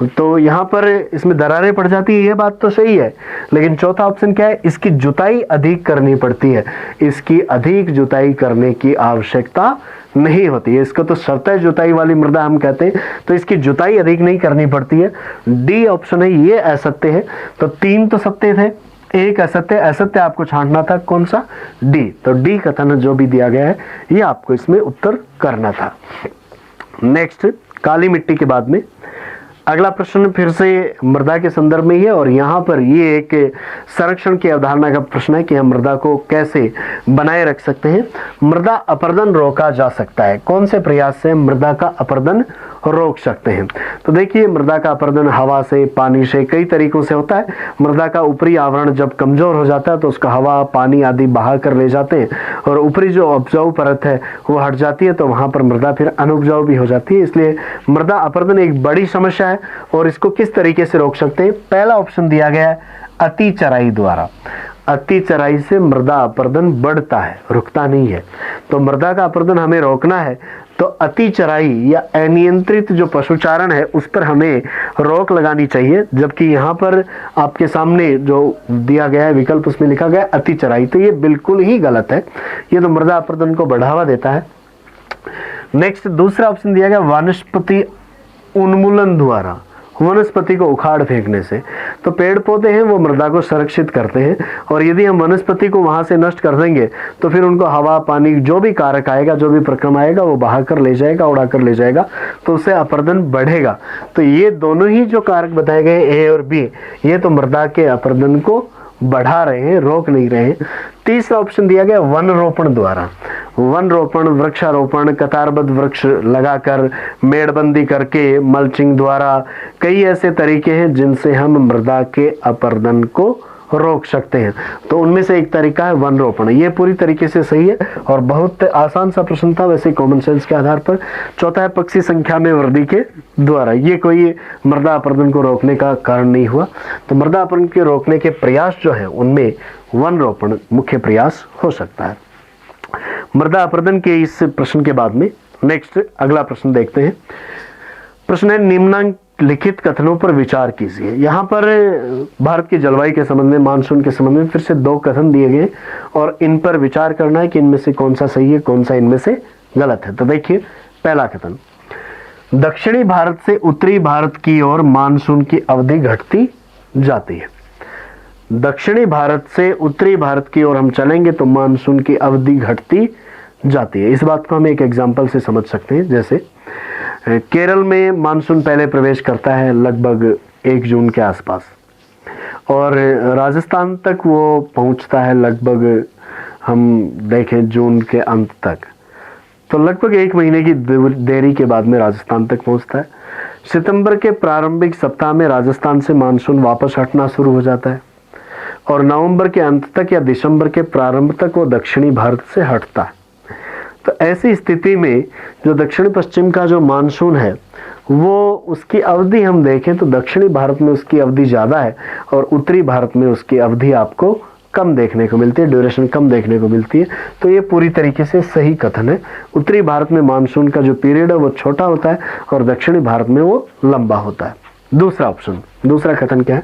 तो यहाँ पर इसमें दरारें पड़ जाती है, ये बात तो सही है, लेकिन चौथा ऑप्शन क्या है, इसकी जुताई अधिक करनी पड़ती है। इसकी अधिक जुताई करने की आवश्यकता नहीं होती है, इसको तो स्वतः जुताई वाली मृदा हम कहते हैं, तो इसकी जुताई अधिक नहीं करनी पड़ती है। डी ऑप्शन है ये असत्य है। तो 3 तो सत्य थे, एक असत्य, असत्य आपको छांटना था कौन सा, डी। तो डी कथन जो भी दिया गया है ये आपको इसमें उत्तर करना था। नेक्स्ट, काली मिट्टी के बाद में अगला प्रश्न फिर से मृदा के संदर्भ में ही है, और यहाँ पर ये एक संरक्षण की अवधारणा का प्रश्न है कि हम मृदा को कैसे बनाए रख सकते हैं। मृदा अपरदन रोका जा सकता है, कौन से प्रयास से मृदा का अपरदन रोक सकते हैं। तो देखिए मृदा का अपरदन हवा से, पानी से, कई तरीकों से होता है। मृदा का ऊपरी आवरण जब कमजोर हो जाता है तो उसका हवा, पानी आदि बहा कर ले जाते हैं, और ऊपरी जो उपजाऊ परत है वो हट जाती है, तो वहाँ पर मृदा फिर अनुपजाऊ भी हो जाती है। इसलिए मृदा अपरदन एक बड़ी समस्या है, और इसको किस तरीके से रोक सकते हैं। पहला ऑप्शन दिया गया है अति चराई द्वारा। अति चराई से मृदा अपरदन बढ़ता है, रुकता नहीं है। तो मृदा का अपरदन हमें रोकना है तो अति चराई या अनियंत्रित जो पशुचारण है उस पर हमें रोक लगानी चाहिए। जबकि यहाँ पर आपके सामने जो दिया गया है विकल्प उसमें लिखा गया है अति चराई, तो ये बिल्कुल ही गलत है, ये तो मृदा अपरदन को बढ़ावा देता है। नेक्स्ट, दूसरा ऑप्शन दिया गया वनस्पति उन्मूलन द्वारा, वनस्पति को उखाड़ फेंकने से। तो पेड़ पौधे हैं वो मृदा को संरक्षित करते हैं, और यदि हम वनस्पति को वहां से नष्ट कर देंगे तो फिर उनको हवा, पानी, जो भी कारक आएगा, जो भी प्रक्रम आएगा वो बहा कर ले जाएगा, उड़ा कर ले जाएगा, तो उससे अपरदन बढ़ेगा। तो ये दोनों ही जो कारक बताए गए ए और बी, ये तो मृदा के अपरदन को बढ़ा रहे हैं, रोक नहीं रहे हैं। तीसरा ऑप्शन दिया गया वन रोपण द्वारा। वन रोपण, वृक्षारोपण, कतारबद्ध वृक्ष लगाकर, मेड़बंदी करके, मल्चिंग द्वारा, कई ऐसे तरीके हैं जिनसे हम मृदा के अपरदन को रोक सकते हैं। तो उनमें से एक तरीका है वन रोपण। ये पूरी तरीके से सही है और बहुत आसान सा प्रश्न था वैसे कॉमन सेंस के आधार पर। चौथा है पक्षी संख्या में वृद्धि के द्वारा। ये कोई मृदा अपरदन को रोकने का कारण नहीं हुआ। तो मृदा अपरदन के रोकने के प्रयास जो है उनमें वन रोपण मुख्य प्रयास हो सकता है। मृदा अपरदन के इस प्रश्न के बाद में नेक्स्ट अगला प्रश्न देखते हैं। प्रश्न है निम्नलिखित कथनों पर विचार कीजिए। यहाँ पर भारत की जलवायु के संबंध में, मानसून के संबंध में फिर से 2 कथन दिए गए और इन पर विचार करना है कि इनमें से कौन सा सही है, कौन सा इनमें से गलत है। तो देखिए पहला कथन, दक्षिणी भारत से उत्तरी भारत की ओर मानसून की अवधि घटती जाती है। दक्षिणी भारत से उत्तरी भारत की ओर हम चलेंगे तो मानसून की अवधि घटती जाती है। इस बात को हम एक एग्जाम्पल से समझ सकते हैं। जैसे केरल में मानसून पहले प्रवेश करता है लगभग 1 जून के आसपास और राजस्थान तक वो पहुंचता है लगभग हम देखें जून के अंत तक। तो लगभग 1 महीने की देरी के बाद में राजस्थान तक पहुंचता है। सितंबर के प्रारंभिक सप्ताह में राजस्थान से मानसून वापस हटना शुरू हो जाता है और नवंबर के अंत तक या दिसंबर के प्रारंभ तक वो दक्षिणी भारत से हटता है। तो ऐसी स्थिति में जो दक्षिण पश्चिम का जो मानसून है वो उसकी अवधि हम देखें तो दक्षिणी भारत में उसकी अवधि ज़्यादा है और उत्तरी भारत में उसकी अवधि आपको कम देखने को मिलती है, ड्यूरेशन कम देखने को मिलती है। तो ये पूरी तरीके से सही कथन है। उत्तरी भारत में मानसून का जो पीरियड है वो छोटा होता है और दक्षिणी भारत में वो लंबा होता है। दूसरा ऑप्शन, दूसरा कथन क्या है?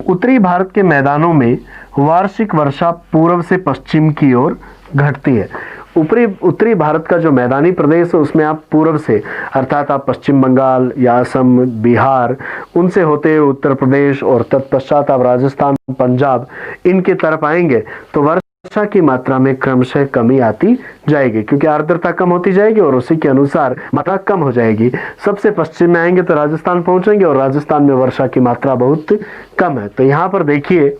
उत्तरी भारत के मैदानों में वार्षिक वर्षा पूर्व से पश्चिम की ओर घटती है। उत्तरी भारत का जो मैदानी प्रदेश है उसमें आप पूर्व से, अर्थात आप पश्चिम बंगाल या असम, बिहार, उनसे होते हुए उत्तर प्रदेश और तत्पश्चात आप राजस्थान, पंजाब, इनके तरफ आएंगे तो वर्षा की मात्रा में क्रमशः कमी आती जाएगी, क्योंकि आर्द्रता कम होती जाएगी और उसी के अनुसार मात्रा कम हो जाएगी। सबसे पश्चिम में आएंगे तो राजस्थान पहुंचेंगे और राजस्थान में वर्षा की मात्रा बहुत कम है। तो यहाँ पर देखिए,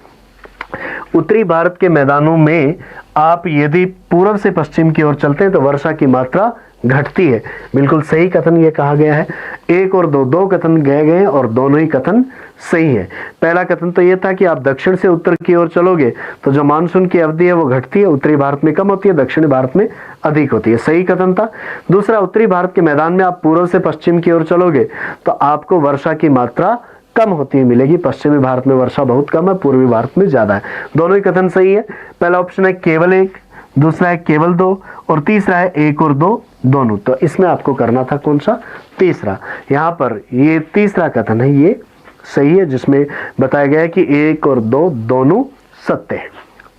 उत्तरी भारत के मैदानों में आप यदि पूर्व से पश्चिम की ओर चलते हैं तो वर्षा की मात्रा घटती है। बिल्कुल सही कथन ये कहा गया है। एक और दो कथन गए गए और दोनों ही कथन सही है। पहला कथन तो ये था कि आप दक्षिण से उत्तर की ओर चलोगे तो जो मानसून की अवधि है वो घटती है, उत्तरी भारत में कम होती है, दक्षिणी भारत में अधिक होती है। सही कथन था। दूसरा, उत्तरी भारत के मैदान में आप पूर्व से पश्चिम की ओर चलोगे तो आपको वर्षा की मात्रा कम होती है मिलेगी। पश्चिमी भारत में वर्षा बहुत कम है, पूर्वी भारत में ज्यादा है। दोनों ही कथन सही है। पहला ऑप्शन है केवल एक, दूसरा है केवल दो और तीसरा है एक और दो दोनों। तो इसमें आपको करना था कौन सा? तीसरा। यहाँ पर ये तीसरा कथन है, ये सही है, जिसमें बताया गया है कि एक और दो दोनों सत्य है।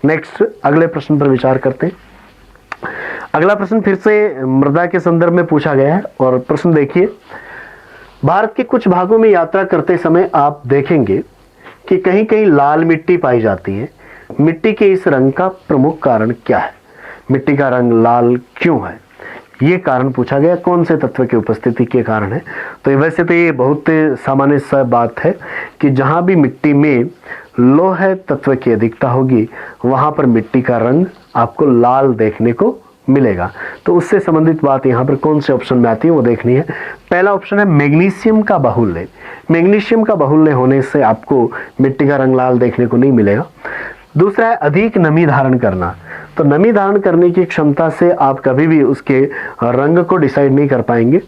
नेक्स्ट, अगले प्रश्न पर विचार करते हैं। अगला प्रश्न फिर से मृदा के संदर्भ में पूछा गया है और प्रश्न देखिए, भारत के कुछ भागों में यात्रा करते समय आप देखेंगे कि कहीं कहीं लाल मिट्टी पाई जाती है। मिट्टी के इस रंग का प्रमुख कारण क्या है? मिट्टी का रंग लाल क्यों है? ये कारण पूछा गया, कौन से तत्व की उपस्थिति के कारण है। तो वैसे तो ये बहुत सामान्य सा बात है कि जहां भी मिट्टी में लोह तत्व की अधिकता होगी वहां पर मिट्टी का रंग आपको लाल देखने को मिलेगा। तो उससे संबंधित बात यहाँ पर कौन से ऑप्शन में आती है वो देखनी है। पहला ऑप्शन है मैग्नीशियम का बाहुल्य। मैग्नीशियम का बाहुल्य होने से आपको मिट्टी का रंग लाल देखने को नहीं मिलेगा। दूसरा है अधिक नमी धारण करना। तो नमी धारण करने की क्षमता से आप कभी भी उसके रंग को डिसाइड नहीं कर पाएंगे।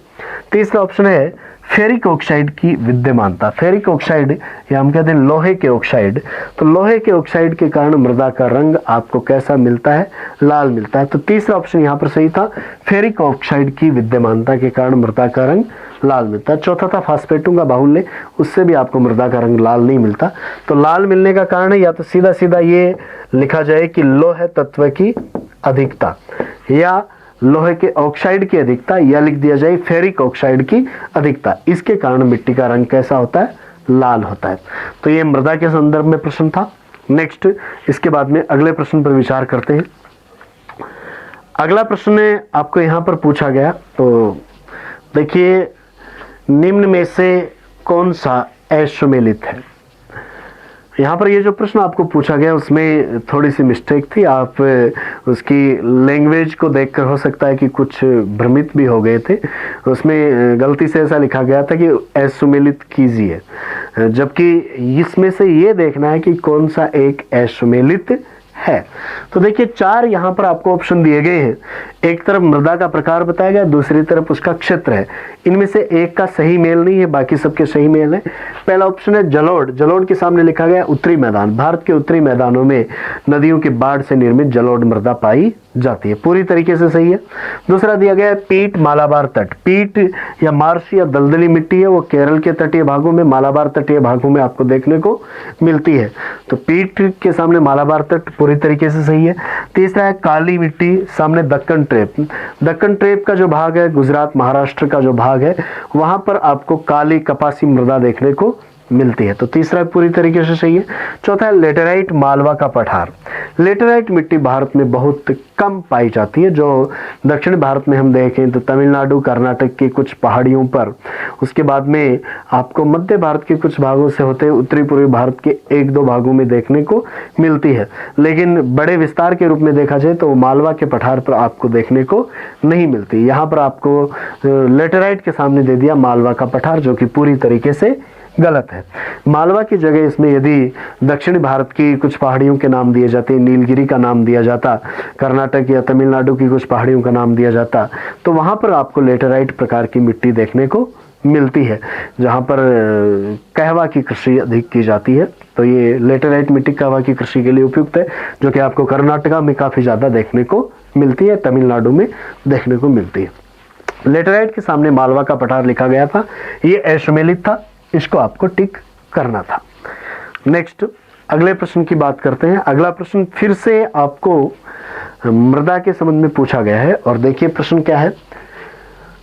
तीसरा ऑप्शन है फेरिक ऑक्साइड की विद्यमानता। फेरिक ऑक्साइड या हम कहते हैं लोहे के ऑक्साइड। तो लोहे के ऑक्साइड के कारण मृदा का रंग आपको कैसा मिलता है? लाल मिलता है। तो तीसरा ऑप्शन यहाँ पर सही था, फेरिक ऑक्साइड की विद्यमानता के कारण मृदा का रंग लाल मिलता है। चौथा था फास्फेटों का बाहुल्य, उससे भी आपको मृदा का रंग लाल नहीं मिलता। तो लाल मिलने का कारण है या तो सीधा सीधा ये लिखा जाए कि लोह तत्व की अधिकता, या लोहे के ऑक्साइड की अधिकता, या लिख दिया जाए फेरिक ऑक्साइड की अधिकता। इसके कारण मिट्टी का रंग कैसा होता है? लाल होता है। तो ये मृदा के संदर्भ में प्रश्न था। नेक्स्ट, इसके बाद में अगले प्रश्न पर विचार करते हैं। अगला प्रश्न आपको यहाँ पर पूछा गया, तो देखिए, निम्न में से कौन सा अश्वमेलित है? यहाँ पर ये जो प्रश्न आपको पूछा गया उसमें थोड़ी सी मिस्टेक थी। आप उसकी लैंग्वेज को देखकर हो सकता है कि कुछ भ्रमित भी हो गए थे। उसमें गलती से ऐसा लिखा गया था कि अश्वमेलित कीजिए, जबकि इसमें से ये देखना है कि कौन सा एक अश्वमेलित है। तो देखिए, चार यहाँ पर आपको ऑप्शन दिए गए हैं। एक तरफ मृदा का प्रकार बताया गया, दूसरी तरफ उसका क्षेत्र है। इनमें से एक का सही मेल नहीं है, बाकी सबके सही मेल है। पहला ऑप्शन है जलोढ़। जलोढ़ के सामने लिखा गया उत्तरी मैदान। भारत के उत्तरी मैदानों में नदियों की बाढ़ से निर्मित जलोढ़ मृदा पाई जाती है, पूरी तरीके से सही है। दूसरा दिया गया है पीट मालाबार तट। पीट या मार्श या दलदली मिट्टी है, वो केरल के तटीय भागों में, मालाबार तटीय भागों में आपको देखने को मिलती है। तो पीट के सामने मालाबार तट पूरी तरीके से सही है। तीसरा है काली मिट्टी, सामने दक्कन ट्रेप। दक्कन ट्रेप का जो भाग है, गुजरात महाराष्ट्र का जो भाग है, वहां पर आपको काली कपासी मृदा देखने को मिलती है। तो तीसरा पूरी तरीके से सही है। चौथा है लेटेराइट मालवा का पठार। लेटेराइट मिट्टी भारत में बहुत कम पाई जाती है। जो दक्षिण भारत में हम देखें तो तमिलनाडु, कर्नाटक की कुछ पहाड़ियों पर, उसके बाद में आपको मध्य भारत के कुछ भागों से होते हुए उत्तरी पूर्वी भारत के एक दो भागों में देखने को मिलती है। लेकिन बड़े विस्तार के रूप में देखा जाए तो मालवा के पठार पर आपको देखने को नहीं मिलती। यहाँ पर आपको लेटेराइट के सामने दे दिया मालवा का पठार, जो कि पूरी तरीके से गलत है। मालवा की जगह इसमें यदि दक्षिण भारत की कुछ पहाड़ियों के नाम दिए जाते, नीलगिरी का नाम दिया जाता, कर्नाटक या तमिलनाडु की कुछ पहाड़ियों का नाम दिया जाता, तो वहां पर आपको लेटेराइट प्रकार की मिट्टी देखने को मिलती है, जहाँ पर कहवा की कृषि अधिक की जाती है। तो ये लेटेराइट मिट्टी कहवा की कृषि के लिए उपयुक्त है, जो कि आपको कर्नाटका में काफ़ी ज़्यादा देखने को मिलती है, तमिलनाडु में देखने को मिलती है। लेटेराइट के सामने मालवा का पठार लिखा गया था, ये अश्वमेलित था, इसको आपको टिक करना था। नेक्स्ट अगले प्रश्न की बात करते हैं। अगला प्रश्न फिर से आपको मृदा के संबंध में पूछा गया है, और देखिए प्रश्न क्या है।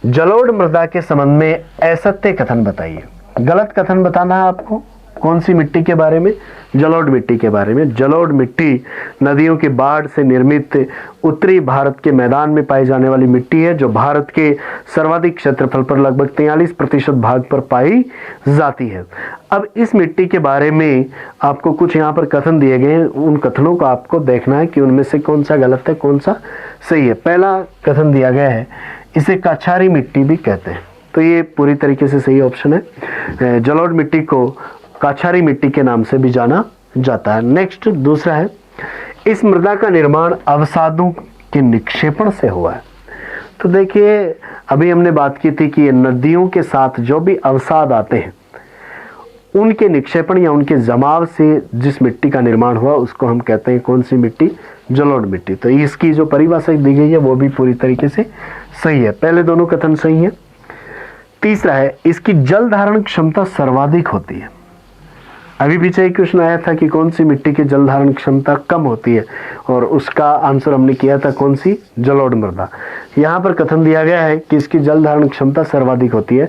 जलोढ़ मृदा के संबंध में असत्य कथन बताइए। गलत कथन बताना है आपको। कौन सी मिट्टी के बारे में? जलोढ़ मिट्टी के बारे में। जलोढ़ मिट्टी नदियों के बाढ़ से निर्मित उत्तरी भारत के मैदान में पाई जाने वाली मिट्टी है, जो भारत के सर्वाधिक क्षेत्रफल पर लगभग 43% भाग पर पाई जाती है। अब इस मिट्टी के बारे में आपको कुछ यहाँ पर कथन दिए गए हैं, उन कथनों को आपको देखना है कि उनमें से कौन सा गलत है, कौन सा सही है। पहला कथन दिया गया है, इसे कछारी मिट्टी भी कहते हैं, तो ये पूरी तरीके से सही ऑप्शन है। जलोढ़ मिट्टी को कछारी मिट्टी के नाम से भी जाना जाता है। नेक्स्ट दूसरा है, इस मृदा का निर्माण अवसादों के निक्षेपण से हुआ है। तो देखिए अभी हमने बात की थी कि नदियों के साथ जो भी अवसाद आते हैं, उनके निक्षेपण या उनके जमाव से जिस मिट्टी का निर्माण हुआ उसको हम कहते हैं कौन सी मिट्टी? जलोढ़ मिट्टी। तो इसकी जो परिभाषा दी गई है वो भी पूरी तरीके से सही है। पहले दोनों कथन सही है। तीसरा है, इसकी जल धारण क्षमता सर्वाधिक होती है। अभी पीछे एक क्वेश्चन आया था कि कौन सी मिट्टी की जल धारण क्षमता कम होती है, और उसका आंसर हमने किया था कौन सी? जलोढ़ मृदा। यहाँ पर कथन दिया गया है कि इसकी जल धारण क्षमता सर्वाधिक होती है।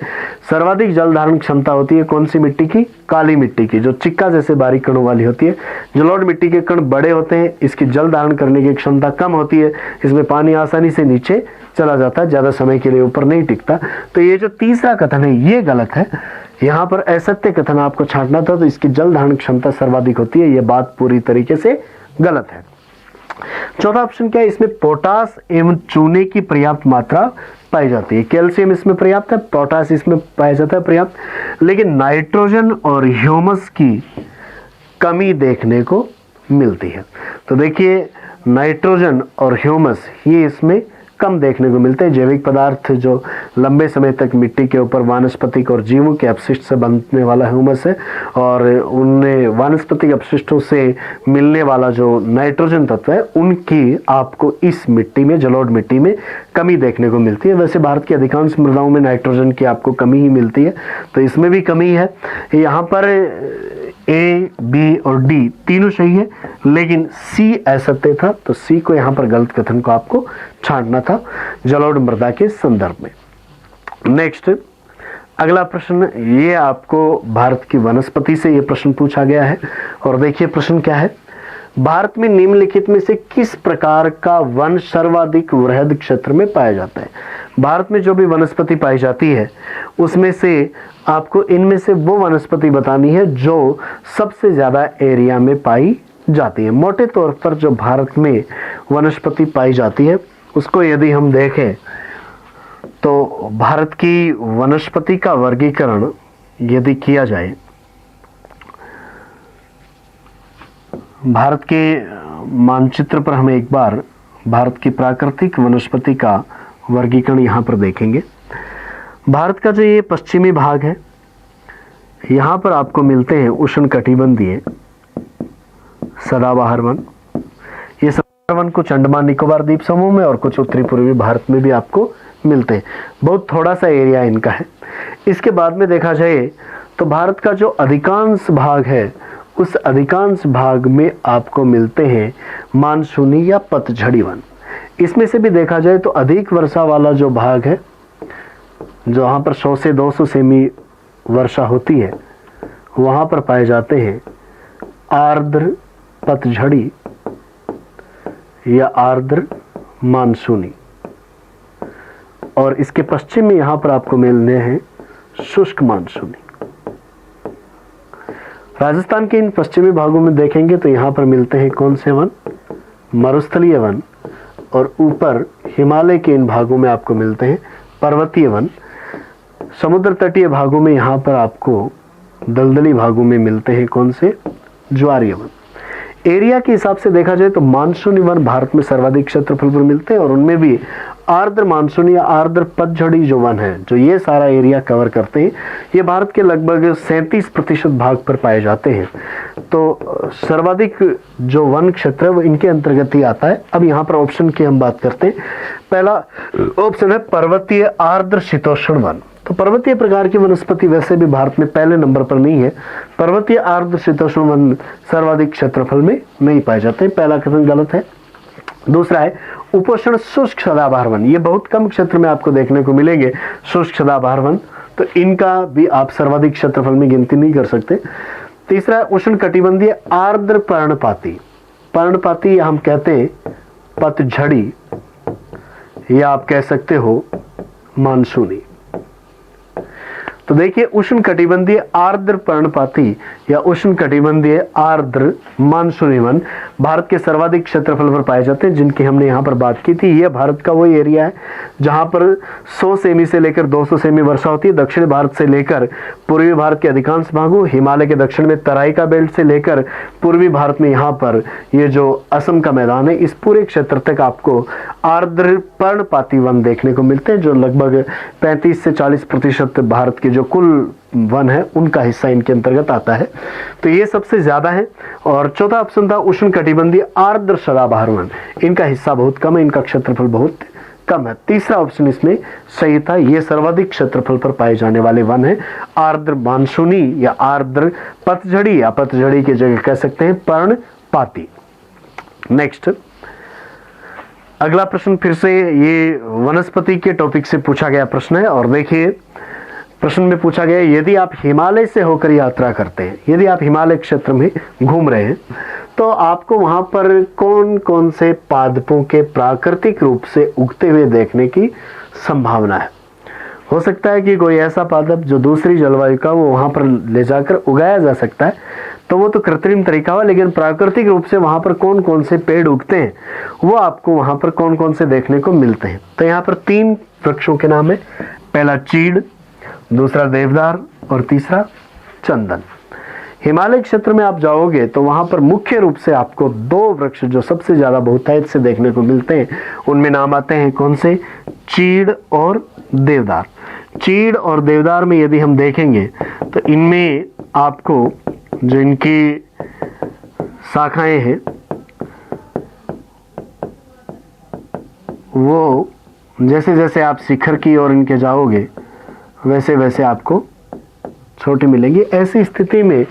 सर्वाधिक जल धारण क्षमता होती है कौन सी मिट्टी की? काली मिट्टी की, जो चिक्का जैसे बारीक कणों वाली होती है। जलोढ़ मिट्टी के कण बड़े होते हैं, इसकी जल धारण करने की क्षमता कम होती है, इसमें पानी आसानी से नीचे चला जाता है, ज़्यादा समय के लिए ऊपर नहीं टिकता। तो ये जो तीसरा कथन है ये गलत है। यहाँ पर असत्य कथन आपको छांटना था, तो इसकी जल धारण क्षमता सर्वाधिक होती है, ये बात पूरी तरीके से गलत है। चौथा ऑप्शन क्या है? इसमें पोटास एवं चूने की पर्याप्त मात्रा पाई जाती है। कैल्शियम इसमें पर्याप्त है, पोटास इसमें पाया जाता है पर्याप्त, लेकिन नाइट्रोजन और ह्यूमस की कमी देखने को मिलती है। तो देखिए नाइट्रोजन और ह्यूमस ये इसमें कम देखने को मिलते हैं। जैविक पदार्थ जो लंबे समय तक मिट्टी के ऊपर वानस्पतिक और जीवों के अपशिष्ट से बनने वाला ह्यूमस है, और उनमें वानस्पतिक अपशिष्टों से मिलने वाला जो नाइट्रोजन तत्व है उनकी आपको इस मिट्टी में, जलोढ़ मिट्टी में कमी देखने को मिलती है। वैसे भारत की अधिकांश मृदाओं में नाइट्रोजन की आपको कमी ही मिलती है, तो इसमें भी कमी है। यहाँ पर ए, बी और डी तीनों सही है, लेकिन सी असत्य था, तो सी को यहाँ पर गलत कथन को आपको छांटना था जलोढ़ मृदा के संदर्भ में। नेक्स्ट अगला प्रश्न, ये आपको भारत की वनस्पति से ये प्रश्न पूछा गया है, और देखिए प्रश्न क्या है। भारत में निम्नलिखित में से किस प्रकार का वन सर्वाधिक वृहद क्षेत्र में पाया जाता है? भारत में जो भी वनस्पति पाई जाती है उसमें से आपको इनमें से वो वनस्पति बतानी है जो सबसे ज्यादा एरिया में पाई जाती है। मोटे तौर पर जो भारत में वनस्पति पाई जाती है उसको यदि हम देखें तो भारत की वनस्पति का वर्गीकरण यदि किया जाए, भारत के मानचित्र पर हम एक बार भारत की प्राकृतिक वनस्पति का वर्गीकरण यहाँ पर देखेंगे। भारत का जो ये पश्चिमी भाग है, यहाँ पर आपको मिलते हैं उष्णकटिबंधीय सदाबहार वन। ये सदाबहार वन कुछ अंडमान निकोबार द्वीप समूह में और कुछ उत्तरी पूर्वी भारत में भी आपको मिलते हैं। बहुत थोड़ा सा एरिया इनका है। इसके बाद में देखा जाए तो भारत का जो अधिकांश भाग है उस अधिकांश भाग में आपको मिलते हैं मानसूनी या पतझड़ी वन। इसमें से भी देखा जाए तो अधिक वर्षा वाला जो भाग है, जहाँ पर 100 से 200 सेमी वर्षा होती है, वहाँ पर पाए जाते हैं आर्द्र पतझड़ी या आर्द्र मानसूनी, और इसके पश्चिम में यहाँ पर आपको मिलने हैं शुष्क मानसूनी। राजस्थान के इन पश्चिमी भागों में देखेंगे तो यहाँ पर मिलते हैं कौन से वन? मरुस्थलीय वन, और ऊपर हिमालय के इन भागों में आपको मिलते हैं पर्वतीय वन। समुद्र तटीय भागों में यहाँ पर आपको दलदली भागों में मिलते हैं कौन से? ज्वारीय वन। एरिया के हिसाब से देखा जाए तो मानसूनी वन भारत में सर्वाधिक क्षेत्रफल पर मिलते हैं, और उनमें भी आर्द्र मानसूनी या आर्द्र पतझड़ी जो वन है, जो ये सारा एरिया कवर करते हैं, ये भारत के लगभग 37% भाग पर पाए जाते हैं। तो सर्वाधिक जो वन क्षेत्र है वो इनके अंतर्गत ही आता है। अब यहाँ पर ऑप्शन की हम बात करते हैं। पहला ऑप्शन है पर्वतीय आर्द्र शीतोष्ण वन। तो पर्वतीय प्रकार की वनस्पति वैसे भी भारत में पहले नंबर पर नहीं है। पर्वतीय आर्द्र शीतोष्ण वन सर्वाधिक क्षेत्रफल में नहीं पाए जाते, पहला कथन गलत है। दूसरा है उपोष्ण शुष्क सदाबहार वन। ये बहुत कम क्षेत्र में आपको देखने को मिलेंगे शुष्क सदाबहार वन, तो इनका भी आप सर्वाधिक क्षेत्रफल में गिनती नहीं कर सकते। तीसरा है उष्ण कटिबंधीय आर्द्र पर्णपाती। पर्णपाती हम कहते हैं पतझड़ी, या आप कह सकते हो मानसूनी। तो देखिए उष्ण कटिबंधीय आर्द्र पर्णपाती या उष्ण कटिबंधीय आर्द्र मानसूनी वन भारत के सर्वाधिक क्षेत्रफल पर पाए जाते हैं, जिनकी हमने यहाँ पर बात की थी। यह भारत का वही एरिया है जहाँ पर 100 सेमी से लेकर 200 सेमी वर्षा होती है। दक्षिण भारत से लेकर पूर्वी भारत के अधिकांश भागों, हिमालय के दक्षिण में तराई का बेल्ट से लेकर पूर्वी भारत में यहाँ पर ये जो असम का मैदान है, इस पूरे क्षेत्र तक आपको आर्द्र पर्णपाती वन देखने को मिलते हैं, जो लगभग 35 से 40% भारत के जो कुल वन है उनका हिस्सा इनके अंतर्गत आता है। तो ये सबसे ज्यादा है। और चौथा ऑप्शन था उष्ण कटिबंधीय आर्द्र सदाबहार वन। इनका हिस्सा बहुत कम है, इनका क्षेत्रफल बहुत कम है। तीसरा ऑप्शन इसमें सही था। ये सर्वाधिक क्षेत्रफल पर पाए जाने वाले वन है आर्द्र मानसूनी या आर्द्र पतझड़ी, या पतझड़ी की जगह कह सकते हैं पर्णपाती। नेक्स्ट अगला प्रश्न फिर से ये वनस्पति के टॉपिक से पूछा गया प्रश्न है। और देखिए प्रश्न में पूछा गया यदि आप हिमालय से होकर यात्रा करते हैं, यदि आप हिमालय क्षेत्र में घूम रहे हैं, तो आपको वहां पर कौन कौन से पादपों के प्राकृतिक रूप से उगते हुए देखने की संभावना है। हो सकता है कि कोई ऐसा पादप जो दूसरी जलवायु का वो वहां पर ले जाकर उगाया जा सकता है, तो वो तो कृत्रिम तरीका हुआ, लेकिन प्राकृतिक रूप से वहां पर कौन कौन से पेड़ उगते हैं वो आपको वहां पर कौन कौन से देखने को मिलते हैं। तो यहाँ पर 3 वृक्षों के नाम है। पहला चीड़, दूसरा देवदार और तीसरा चंदन। हिमालय क्षेत्र में आप जाओगे तो वहां पर मुख्य रूप से आपको 2 वृक्ष जो सबसे ज्यादा बहुतायत से देखने को मिलते हैं, उनमें नाम आते हैं कौन से, चीड़ और देवदार। चीड़ और देवदार में यदि हम देखेंगे तो इनमें आपको जो इनकी शाखाएं हैं वो जैसे जैसे आप शिखर की ओर इनके जाओगे वैसे वैसे आपको छोटी मिलेंगी। ऐसी स्थिति में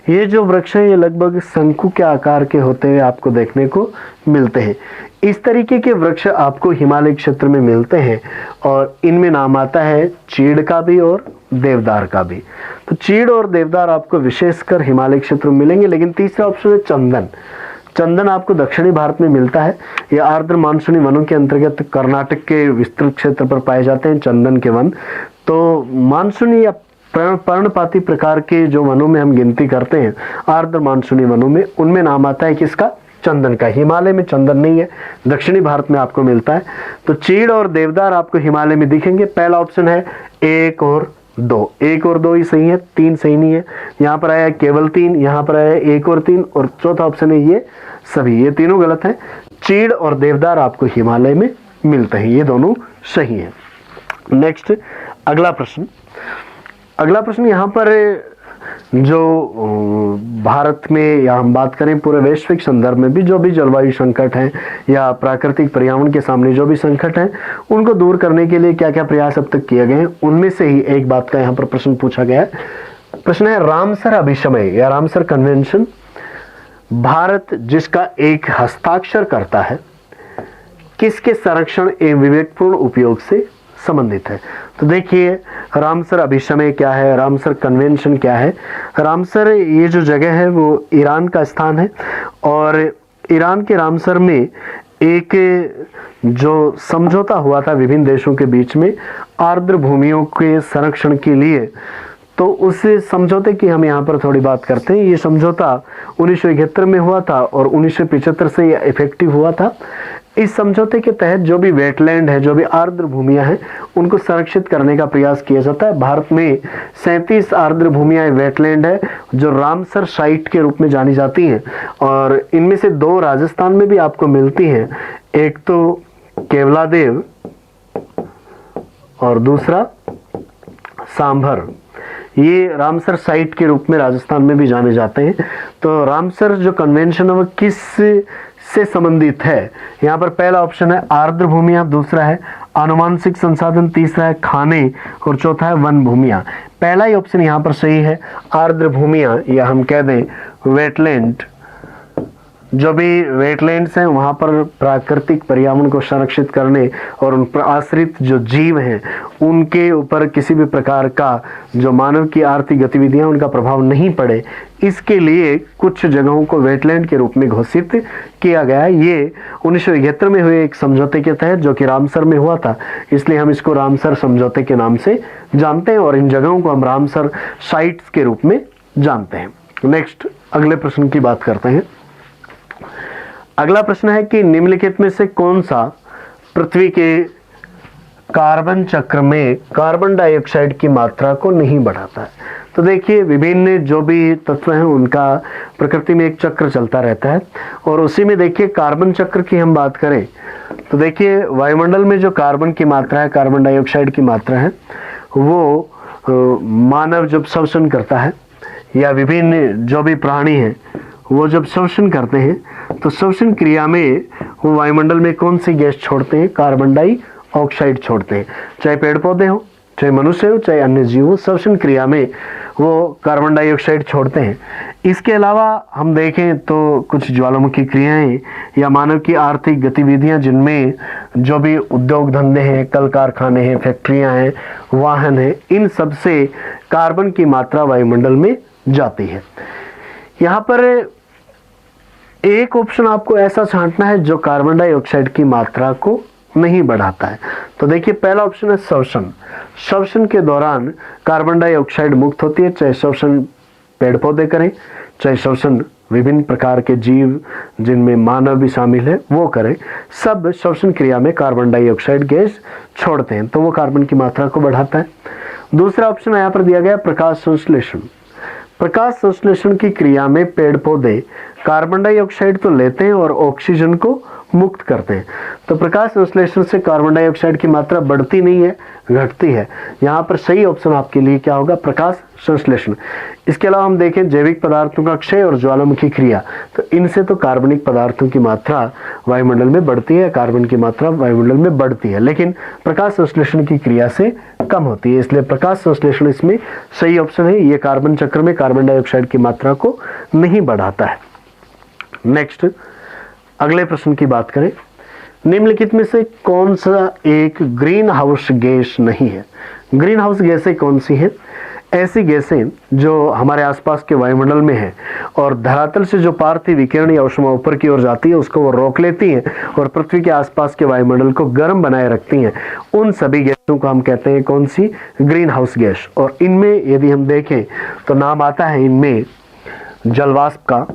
ये जो वृक्ष हैं ये लगभग शंकु के आकार के होते हुए आपको देखने को मिलते हैं। इस तरीके के वृक्ष आपको हिमालय क्षेत्र में मिलते हैं और इनमें नाम आता है चीड़ का भी और देवदार का भी। तो चीड़ और देवदार आपको विशेषकर हिमालय क्षेत्र में मिलेंगे। लेकिन तीसरा ऑप्शन है चंदन। चंदन आपको दक्षिणी भारत में मिलता है। ये आर्द्र मानसूनी वनों के अंतर्गत कर्नाटक के विस्तृत क्षेत्र पर पाए जाते हैं चंदन के वन। तो मानसूनी या पर्णपाती प्रकार के जो वनों में हम गिनती करते हैं आर्द्र मानसूनी वनों में, उनमें नाम आता है किसका, चंदन का। हिमालय में चंदन नहीं है, दक्षिणी भारत में आपको मिलता है। तो चीड़ और देवदार आपको हिमालय में दिखेंगे। पहला ऑप्शन है 1 और 2। 1 और 2 ही सही है, 3 सही नहीं है। यहाँ पर आया केवल 3, यहाँ पर आया 1 और 3, और चौथा ऑप्शन है ये सभी, ये तीनों गलत है। चीड़ और देवदार आपको हिमालय में मिलते हैं, ये दोनों सही है। नेक्स्ट अगला प्रश्न यहाँ पर जो भारत में, या हम बात करें पूरे वैश्विक संदर्भ में भी जो भी जलवायु संकट है या प्राकृतिक पर्यावरण के सामने जो भी संकट है उनको दूर करने के लिए क्या क्या प्रयास अब तक किए गए हैं, उनमें से ही एक बात का यहाँ पर प्रश्न पूछा गया है। प्रश्न है रामसर अभिसमय या रामसर कन्वेंशन भारत जिसका एक हस्ताक्षर करता है किसके संरक्षण एवं विवेकपूर्ण उपयोग से संबंधित है। तो देखिए रामसर अभिसमय क्या है, रामसर कन्वेंशन क्या है। रामसर ये जो जगह है वो ईरान का स्थान है, और ईरान के रामसर में एक जो समझौता हुआ था विभिन्न देशों के बीच में आर्द्र भूमियों के संरक्षण के लिए, तो उस समझौते की हम यहाँ पर थोड़ी बात करते हैं। ये समझौता 1971 में हुआ था और 1975 से ये इफेक्टिव हुआ था। इस समझौते के तहत जो भी वेटलैंड है, जो भी आर्द्र भूमियां हैं, उनको संरक्षित करने का प्रयास किया जाता है। भारत में 37 आर्द्र भूमियां वेटलैंड है जो रामसर साइट के रूप में जानी जाती हैं, और इनमें से 2 राजस्थान में भी आपको मिलती हैं। एक तो केवलादेव और दूसरा सांभर। ये रामसर साइट के रूप में राजस्थान में भी जाने जाते हैं। तो रामसर जो कन्वेंशन है वो किस से संबंधित है? यहाँ पर पहला ऑप्शन है आर्द्र भूमियां, दूसरा है आनुवांशिक संसाधन, तीसरा है खाने और चौथा है वन भूमियां। पहला ही ऑप्शन यहाँ पर सही है, आर्द्र भूमियां, या हम कह दें वेटलैंड। जो भी वेटलैंड्स हैं वहाँ पर प्राकृतिक पर्यावरण को संरक्षित करने और उन पर आश्रित जो जीव हैं उनके ऊपर किसी भी प्रकार का जो मानव की आर्थिक गतिविधियां उनका प्रभाव नहीं पड़े, इसके लिए कुछ जगहों को वेटलैंड के रूप में घोषित किया गया। ये 1971 में हुए एक समझौते के तहत जो कि रामसर में हुआ था, इसलिए हम इसको रामसर समझौते के नाम से जानते हैं और इन जगहों को हम रामसर साइट्स के रूप में जानते हैं। नेक्स्ट अगले प्रश्न की बात करते हैं। अगला प्रश्न है कि निम्नलिखित में से कौन सा पृथ्वी के कार्बन चक्र में कार्बन डाइऑक्साइड की मात्रा को नहीं बढ़ाता है? तो देखिए, विभिन्न जो भी तत्व हैं उनका प्रकृति में एक चक्र चलता रहता है और उसी में देखिए कार्बन चक्र की हम बात करें तो देखिए वायुमंडल में जो कार्बन की मात्रा है, कार्बन डाइऑक्साइड की मात्रा है, वो मानव जब श्वसन करता है या विभिन्न जो भी प्राणी हैं वो जब श्वसन करते हैं तो श्वसन क्रिया में वो वायुमंडल में कौन सी गैस छोड़ते हैं? कार्बन डाइऑक्साइड छोड़ते हैं। चाहे पेड़ पौधे हो, चाहे मनुष्य हो, चाहे अन्य जीव हो, श्वसन क्रिया में वो कार्बन डाइऑक्साइड छोड़ते हैं। इसके अलावा हम देखें तो कुछ ज्वालामुखी क्रियाएं या मानव की आर्थिक गतिविधियां जिनमें जो भी उद्योग धंधे हैं, कल कारखाने हैं, फैक्ट्रियां हैं, वाहन हैं, इन सब से कार्बन की मात्रा वायुमंडल में जाती है। यहाँ पर एक ऑप्शन आपको ऐसा छांटना है जो कार्बन डाइऑक्साइड की मात्रा को नहीं बढ़ाता है। तो देखिए पहला ऑप्शन है श्वसन। श्वसन के दौरान कार्बन डाइऑक्साइड मुक्त होती है, चाहे श्वसन पेड़ पौधे करें, चाहे श्वसन विभिन्न प्रकार के जीव जिनमें मानव भी शामिल है वो करें, सब श्वसन क्रिया में कार्बन डाइऑक्साइड गैस छोड़ते हैं, तो वो कार्बन की मात्रा को बढ़ाता है। दूसरा ऑप्शन यहाँ पर दिया गया प्रकाश संश्लेषण। प्रकाश संश्लेषण की क्रिया में पेड़ पौधे कार्बन डाइऑक्साइड तो लेते हैं और ऑक्सीजन को मुक्त करते हैं, तो प्रकाश संश्लेषण से कार्बन डाइऑक्साइड की मात्रा बढ़ती नहीं है, घटती है। यहाँ पर सही ऑप्शन आपके लिए क्या होगा? प्रकाश संश्लेषण। इसके अलावा हम देखें जैविक पदार्थों का क्षय और ज्वालामुखी क्रिया, तो इनसे तो कार्बनिक पदार्थों की मात्रा वायुमंडल में बढ़ती है, कार्बन की मात्रा वायुमंडल में बढ़ती है, लेकिन प्रकाश संश्लेषण की क्रिया से कम होती है, इसलिए प्रकाश संश्लेषण इसमें सही ऑप्शन है। ये कार्बन चक्र में कार्बन डाइऑक्साइड की मात्रा को नहीं बढ़ाता है। नेक्स्ट अगले प्रश्न की बात करें, निम्नलिखित में से कौन सा एक ग्रीन हाउस गैस नहीं है? ग्रीन हाउस गैसें कौन सी हैं? ऐसी गैसें जो हमारे आसपास के वायुमंडल में हैं और धरातल से जो पार्थिव विकिरण या ऊष्मा ऊपर की ओर जाती है उसको वो रोक लेती हैं और पृथ्वी के आसपास के वायुमंडल को गर्म बनाए रखती हैं, उन सभी गैसों को हम कहते हैं कौन सी? Green house gas. और इनमें यदि हम देखें तो नाम आता है इनमें जलवाष्प का,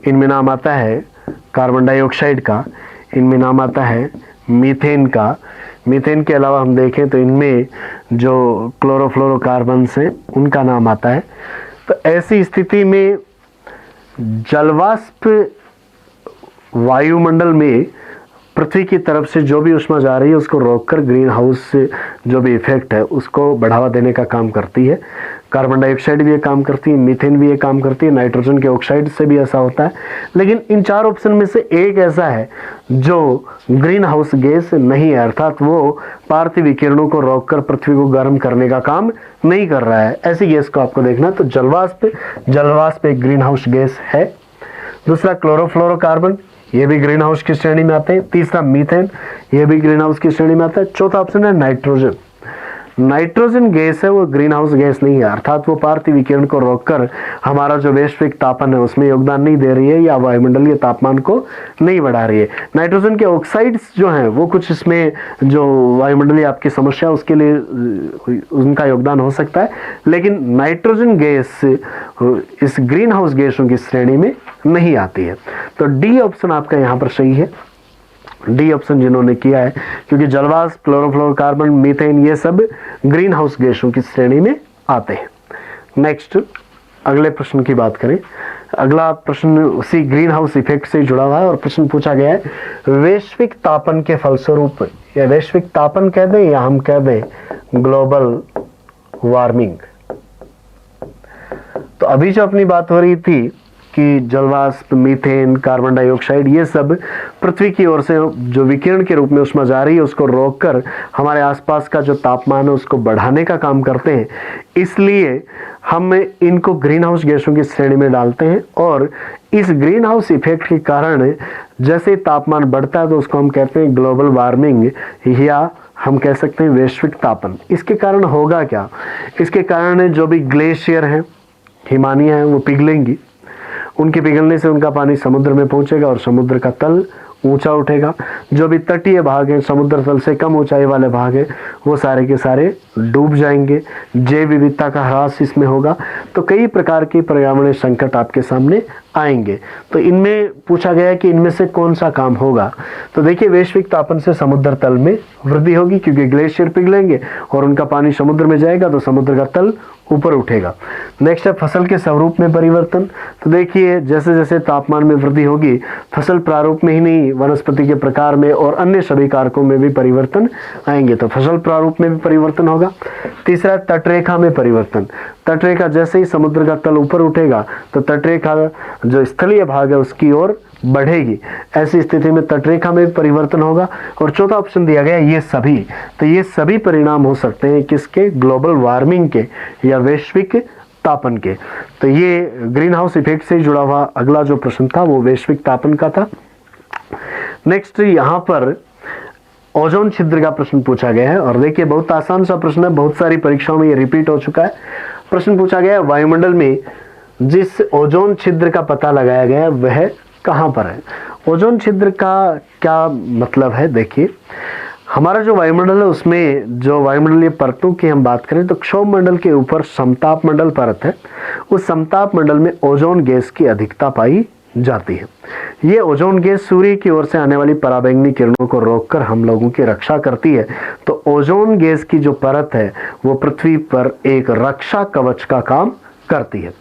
इनमें नाम आता है कार्बन डाइऑक्साइड का, इनमें नाम आता है मीथेन का। मीथेन के अलावा हम देखें तो इनमें जो क्लोरोफ्लोरोकार्बन्स हैं उनका नाम आता है। तो ऐसी स्थिति में जलवाष्प वायुमंडल में पृथ्वी की तरफ से जो भी ऊष्मा जा रही है उसको रोककर ग्रीन हाउस जो भी इफेक्ट है उसको बढ़ावा देने का काम करती है। कार्बन डाइऑक्साइड भी ये काम करती है, मीथेन भी ये काम करती है, नाइट्रोजन के ऑक्साइड से भी ऐसा होता है। लेकिन इन चार ऑप्शन में से एक ऐसा है जो ग्रीन हाउस गैस नहीं है, अर्थात वो पार्थिव विकिरणों को रोककर पृथ्वी को गर्म करने का काम नहीं कर रहा है। ऐसी गैस को आपको देखना। तो जलवाष्प एक ग्रीन हाउस गैस है। दूसरा क्लोरोफ्लोरोकार्बन, ये भी ग्रीन हाउस की श्रेणी में आते हैं। तीसरा मीथेन, ये भी ग्रीन हाउस की श्रेणी में आता है। चौथा ऑप्शन है नाइट्रोजन। नाइट्रोजन गैस है वो ग्रीन हाउस गैस नहीं है, अर्थात वो पार्थिव विकिरण को रोककर हमारा जो वैश्विक तापन है उसमें योगदान नहीं दे रही है या वायुमंडलीय तापमान को नहीं बढ़ा रही है। नाइट्रोजन के ऑक्साइड्स जो हैं वो कुछ इसमें जो वायुमंडलीय आपकी समस्या उसके लिए उनका योगदान हो सकता है, लेकिन नाइट्रोजन गैस इस ग्रीन हाउस गैसों की श्रेणी में नहीं आती है। तो डी ऑप्शन आपका यहाँ पर सही है। डी ऑप्शन जिन्होंने किया है, क्योंकि जलवाष्प, क्लोरोफ्लोरोकार्बन, मीथेन ये सब ग्रीन हाउस गैसों की श्रेणी में आते हैं। नेक्स्ट अगले प्रश्न की बात करें। अगला प्रश्न उसी ग्रीन हाउस इफेक्ट से जुड़ा हुआ है और प्रश्न पूछा गया है, वैश्विक तापन के फलस्वरूप या वैश्विक तापन कह दें या हम कह दें ग्लोबल वार्मिंग। तो अभी जो अपनी बात हो रही थी कि जलवाष्प, मीथेन, कार्बन डाइऑक्साइड, ये सब पृथ्वी की ओर से जो विकिरण के रूप में ऊष्मा जा रही है उसको रोककर हमारे आसपास का जो तापमान है उसको बढ़ाने का काम करते हैं। इसलिए हम इनको ग्रीन हाउस गैसों की श्रेणी में डालते हैं और इस ग्रीन हाउस इफेक्ट के कारण जैसे तापमान बढ़ता है तो उसको हम कहते हैं ग्लोबल वार्मिंग या हम कह सकते हैं वैश्विक तापन। इसके कारण होगा क्या? इसके कारण जो भी ग्लेशियर हैं, हिमानियाँ हैं, वो पिघलेंगी। उनके पिघलने से उनका पानी समुद्र में पहुंचेगा और समुद्र का तल ऊंचा उठेगा। जो भी तटीय भाग हैं, समुद्र तल से कम ऊंचाई वाले भाग हैं, वो सारे के सारे डूब जाएंगे। जैव विविधता का ह्रास इसमें होगा। तो कई प्रकार के पर्यावरणीय संकट आपके सामने आएंगे। तो इनमें पूछा गया है कि इनमें से कौन सा काम होगा। तो देखिए, वैश्विक तापन से समुद्र तल में वृद्धि होगी क्योंकि ग्लेशियर पिघलेंगे और उनका पानी समुद्र में जाएगा तो समुद्र का तल ऊपर उठेगा। नेक्स्ट है फसल के स्वरूप में परिवर्तन। तो देखिए, जैसे जैसे तापमान में वृद्धि होगी, फसल प्रारूप में ही नहीं, वनस्पति के प्रकार में और अन्य सभी कारकों में भी परिवर्तन आएंगे। तो फसल प्रारूप में भी परिवर्तन होगा। तीसरा, तटरेखा में परिवर्तन। तटरेखा, जैसे ही समुद्र का तल ऊपर उठेगा तो तटरेखा जो स्थलीय भाग है उसकी ओर बढ़ेगी। ऐसी स्थिति में तटरेखा में भी परिवर्तन होगा। और चौथा ऑप्शन दिया गया ये सभी। तो ये सभी परिणाम हो सकते हैं किसके? ग्लोबल वार्मिंग के या वैश्विक तापन के। तो ये ग्रीन हाउस इफेक्ट से जुड़ा हुआ अगला जो प्रश्न था वो वैश्विक तापन का था। नेक्स्ट, यहाँ पर ओजोन छिद्र का प्रश्न पूछा गया है और देखिए, बहुत आसान सा प्रश्न है, बहुत सारी परीक्षाओं में ये रिपीट हो चुका है। प्रश्न पूछा गया है, वायुमंडल में जिस ओजोन छिद्र का पता लगाया गया है वह कहाँ पर है? ओजोन छिद्र का क्या मतलब है? देखिए, हमारा जो वायुमंडल है उसमें जो वायुमंडलीय परतों की हम बात करें तो क्षोभ मंडल के ऊपर समताप मंडल परत है। उस समताप मंडल में ओजोन गैस की अधिकता पाई जाती है। ये ओजोन गैस सूर्य की ओर से आने वाली पराबैंगनी किरणों को रोककर हम लोगों की रक्षा करती है। तो ओजोन गैस की जो परत है वो पृथ्वी पर एक रक्षा कवच का काम करती है।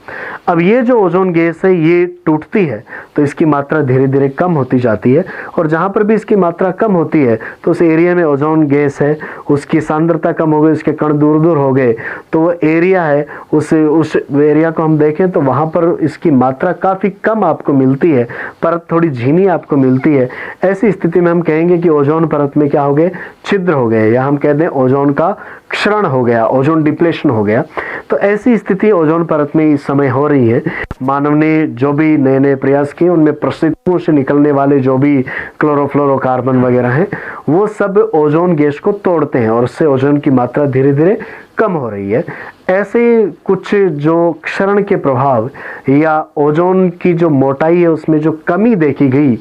अब ये जो ओजोन गैस है ये टूटती है तो इसकी मात्रा धीरे धीरे कम होती जाती है और जहां पर भी इसकी मात्रा कम होती है तो उस एरिया में ओजोन गैस है उसकी सांद्रता कम हो गई, उसके कण दूर दूर हो गए, तो वो एरिया है उस एरिया को हम देखें तो वहां पर इसकी मात्रा काफी कम आपको मिलती है, परत थोड़ी झीनी आपको मिलती है। ऐसी स्थिति में हम कहेंगे कि ओजोन परत में क्या हो गए? छिद्र हो गए, या हम कहते हैं ओजोन का क्षरण हो गया, ओजोन डिप्लेशन हो गया। तो ऐसी स्थिति ओजोन परत में इस समय हो रही है। मानव ने जो भी नए नए प्रयास किए उनमें प्रस्तुतियों से निकलने वाले जो भी क्लोरोफ्लोरोकार्बन वगैरह हैं वो सब ओजोन गैस को तोड़ते हैं और उससे ओजोन की मात्रा धीरे धीरे कम हो रही है। ऐसे कुछ जो क्षरण के प्रभाव या ओजोन की जो मोटाई है उसमें जो कमी देखी गई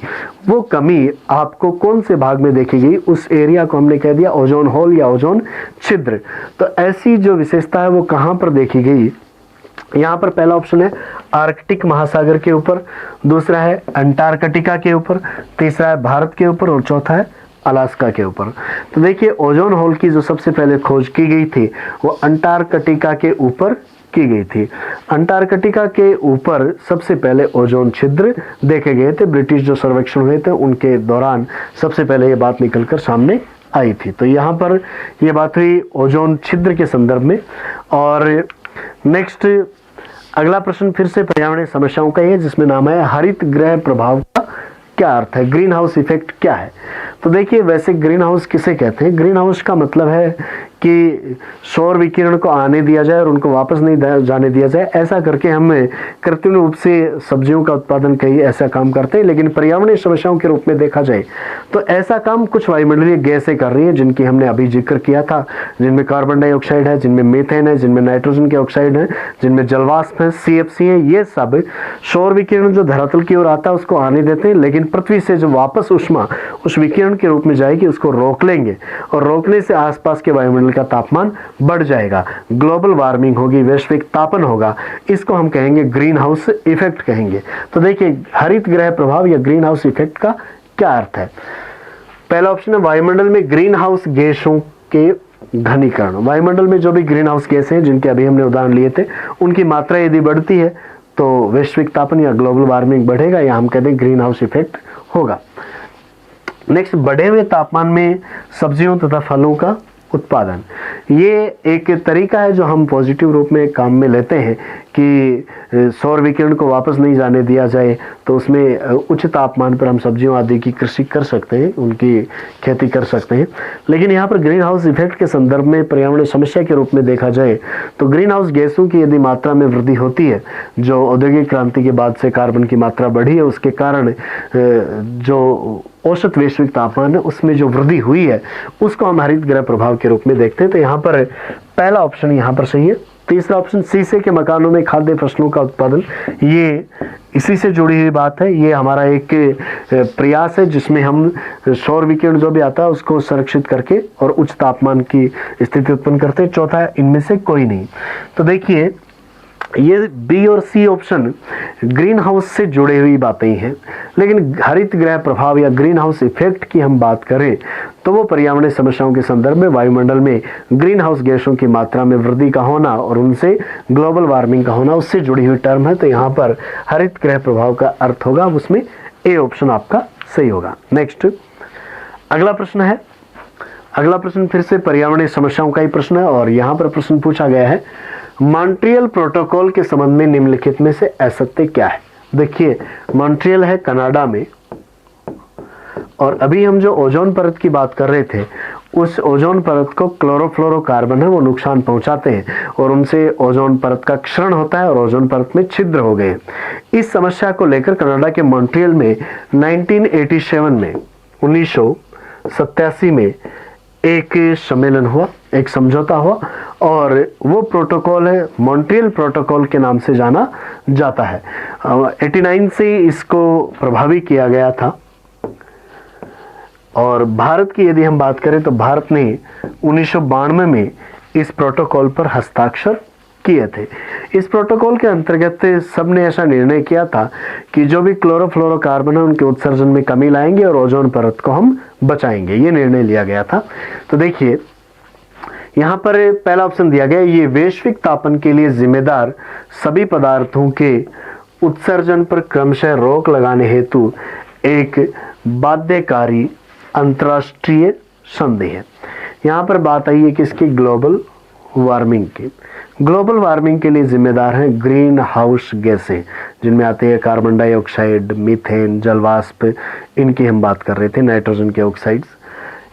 वो कमी आपको कौन से भाग में देखी गई? उस एरिया को हमने कह दिया ओजोन होल या ओजोन छिद्र। तो ऐसी जो विशेषता है वो कहाँ पर देखी गई? यहाँ पर पहला ऑप्शन है आर्कटिक महासागर के ऊपर, दूसरा है अंटार्कटिका के ऊपर, तीसरा है भारत के ऊपर और चौथा है अलास्का के ऊपर। तो देखिए, ओजोन होल की जो सबसे पहले खोज की गई थी वो अंटार्कटिका के ऊपर की गई थी। अंटार्कटिका के ऊपर सबसे पहले ओजोन छिद्र देखे गए थे। ब्रिटिश जो सर्वेक्षण हुए थे उनके दौरान सबसे पहले ये बात निकलकर सामने आई थी। तो यहाँ पर ये बात हुई ओजोन छिद्र के संदर्भ में। और नेक्स्ट अगला प्रश्न फिर से पर्यावरणीय समस्याओं का ही है जिसमें नाम है हरित गृह प्रभाव का क्या अर्थ है? ग्रीन हाउस इफेक्ट क्या है? तो देखिए, वैसे ग्रीन हाउस किसे कहते हैं? ग्रीन हाउस का मतलब है कि सौर विकिरण को आने दिया जाए और उनको वापस नहीं जाने दिया जाए। ऐसा करके हम कृत्रिम रूप से सब्जियों का उत्पादन कई ऐसा काम करते हैं, लेकिन पर्यावरणीय समस्याओं के रूप में देखा जाए तो ऐसा काम कुछ वायुमंडलीय गैसें कर रही हैं जिनकी हमने अभी जिक्र किया था, जिनमें कार्बन डाइऑक्साइड है, जिनमें मीथेन है, जिनमें नाइट्रोजन के ऑक्साइड है, जिनमें जलवाष्प है, CFC है। ये सब सौर विकिरण जो धरातल की ओर आता है उसको आने देते हैं, लेकिन पृथ्वी से जो वापस ऊष्मा उस विकिरण के रूप में जाएगी उसको रोक लेंगे और रोकने से आसपास के वायुमंडल का तापमान बढ़ जाएगा, ग्लोबल वार्मिंग होगी, वैश्विक तापन होगा। इसको हम कहेंगे ग्रीन हाउस इफेक्ट कहेंगे। तो देखिए, हरित गृह प्रभाव या ग्रीन हाउस इफेक्ट का क्या अर्थ है? पहला ऑप्शन है वायुमंडल में ग्रीन हाउस गैसों के घनीकरण। वायुमंडल में जो भी ग्रीन हाउस गैस हैं जिनके अभी हमने उदाहरण लिए थे उनकी मात्रा यदि बढ़ती है तो वैश्विक तापन या ग्लोबल वार्मिंग बढ़ेगा या हम कहते हैं ग्रीन हाउस इफेक्ट होगा। नेक्स्ट, बढ़े हुए तापमान में सब्जियों तथा फलों का उत्पादन। ये एक तरीका है जो हम पॉजिटिव रूप में काम में लेते हैं कि सौर विकिरण को वापस नहीं जाने दिया जाए, तो उसमें उच्च तापमान पर हम सब्जियों आदि की कृषि कर सकते हैं, उनकी खेती कर सकते हैं। लेकिन यहाँ पर ग्रीन हाउस इफेक्ट के संदर्भ में पर्यावरण समस्या के रूप में देखा जाए तो ग्रीन हाउस गैसों की यदि मात्रा में वृद्धि होती है, जो औद्योगिक क्रांति के बाद से कार्बन की मात्रा बढ़ी है, उसके कारण जो औसत वैश्विक तापमान है उसमें जो वृद्धि हुई है उसको हम हरित गृह प्रभाव के रूप में देखते हैं। तो यहाँ पर पहला ऑप्शन यहाँ पर सही है। तीसरा ऑप्शन, शीशे के मकानों में खाद्य फसलों का उत्पादन, ये इसी से जुड़ी हुई बात है। ये हमारा एक प्रयास है जिसमें हम सौर विकिरण जो भी आता है उसको संरक्षित करके और उच्च तापमान की स्थिति उत्पन्न करते हैं। चौथा है, इनमें से कोई नहीं। तो देखिए ये बी और सी ऑप्शन ग्रीन हाउस से जुड़ी हुई बातें हैं, लेकिन हरित गृह प्रभाव या ग्रीन हाउस इफेक्ट की हम बात करें तो वो पर्यावरणीय समस्याओं के संदर्भ में वायुमंडल में ग्रीन हाउस गैसों की मात्रा में वृद्धि का होना और उनसे ग्लोबल वार्मिंग का होना, उससे जुड़ी हुई टर्म है। तो यहाँ पर हरित गृह प्रभाव का अर्थ होगा, उसमें ए ऑप्शन आपका सही होगा। नेक्स्ट, अगला प्रश्न है। अगला प्रश्न फिर से पर्यावरणीय समस्याओं का ही प्रश्न है और यहाँ पर प्रश्न पूछा गया है, मॉन्ट्रियल प्रोटोकॉल के संबंध में निम्नलिखित में से असत्य क्या है। देखिए, मॉन्ट्रियल है कनाडा में, और अभी हम जो ओजोन परत की बात कर रहे थे, उस ओजोन परत को क्लोरोफ्लोरोकार्बन है वो नुकसान पहुंचाते हैं और उनसे ओजोन परत का क्षरण होता है और ओजोन परत में छिद्र हो गए। इस समस्या को लेकर कनाडा के मॉन्ट्रियल में 1987 में एक सम्मेलन हुआ, एक समझौता हुआ और वो प्रोटोकॉल है मॉन्ट्रियल प्रोटोकॉल के नाम से जाना जाता है। 89 से इसको प्रभावी किया गया था। और भारत की यदि हम बात करें तो भारत ने 1992 में इस प्रोटोकॉल पर हस्ताक्षर किए थे। इस प्रोटोकॉल के अंतर्गत सबने ऐसा निर्णय किया था कि जो भी क्लोरोफ्लोरोकार्बन है उनके उत्सर्जन में कमी लाएंगे और ओजोन परत को हम बचाएंगे, ये निर्णय लिया गया था। तो देखिए यहाँ पर पहला ऑप्शन दिया गया, ये वैश्विक तापन के लिए जिम्मेदार सभी पदार्थों के उत्सर्जन पर क्रमशः रोक लगाने हेतु एक बाध्यकारी अंतर्राष्ट्रीय संधि है। यहाँ पर बात आई है कि इसकी ग्लोबल वार्मिंग की। ग्लोबल वार्मिंग के लिए जिम्मेदार हैं ग्रीन हाउस गैसें, जिनमें आते हैं कार्बन डाइऑक्साइड, मीथेन, जलवाष्प, इनकी हम बात कर रहे थे, नाइट्रोजन के ऑक्साइड्स।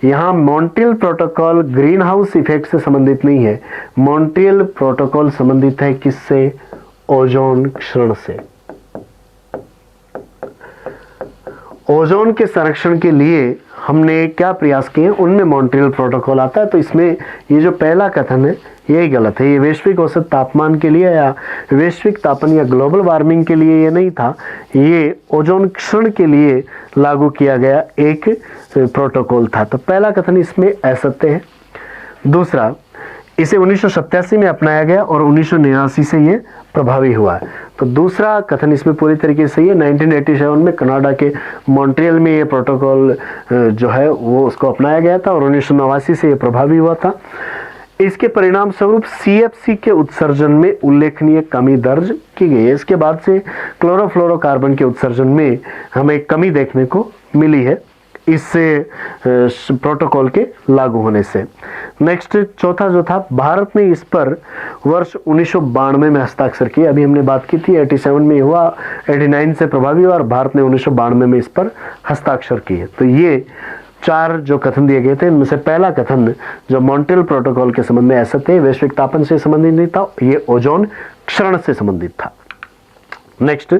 यहाँ Montreal protocol green house effect से संबंधित नहीं है। मॉन्ट्रियल प्रोटोकॉल संबंधित है किससे? ओजोन क्षरण से। ओजोन के संरक्षण के लिए हमने क्या प्रयास किए, उनमें मॉन्ट्रियल प्रोटोकॉल आता है। तो इसमें ये जो पहला कथन है यही गलत है। ये वैश्विक औसत तापमान के लिए या वैश्विक तापन या ग्लोबल वार्मिंग के लिए ये नहीं था, ये ओजोन क्षरण के लिए लागू किया गया एक प्रोटोकॉल था। तो पहला कथन इसमें असत्य है। दूसरा, इसे 1987 में अपनाया गया और 1989 से ये प्रभावी हुआ है। तो दूसरा कथन इसमें पूरी तरीके से सही है। 1987 में कनाडा के मॉन्ट्रियल में ये प्रोटोकॉल जो है वो उसको अपनाया गया था और 1989 से ये प्रभावी हुआ था। इसके परिणाम स्वरूप CFC के उत्सर्जन में उल्लेखनीय कमी दर्ज की गई है। इसके बाद से क्लोरोफ्लोरोकार्बन के उत्सर्जन में हमें कमी देखने को मिली है इससे प्रोटोकॉल के लागू होने से। नेक्स्ट, चौथा जो था, भारत ने इस पर वर्ष 1992 में हस्ताक्षर किया। अभी हमने बात की थी 87 में हुआ, 89 से प्रभावी हुआ और भारत ने 1992 में इस पर हस्ताक्षर किए। तो ये चार जो कथन दिए गए थे, इनमें से पहला कथन जो मॉन्ट्रियल प्रोटोकॉल के संबंध में ऐसा थे, वैश्विक तापन से संबंधित नहीं था, ये ओजोन क्षरण से संबंधित था। नेक्स्ट,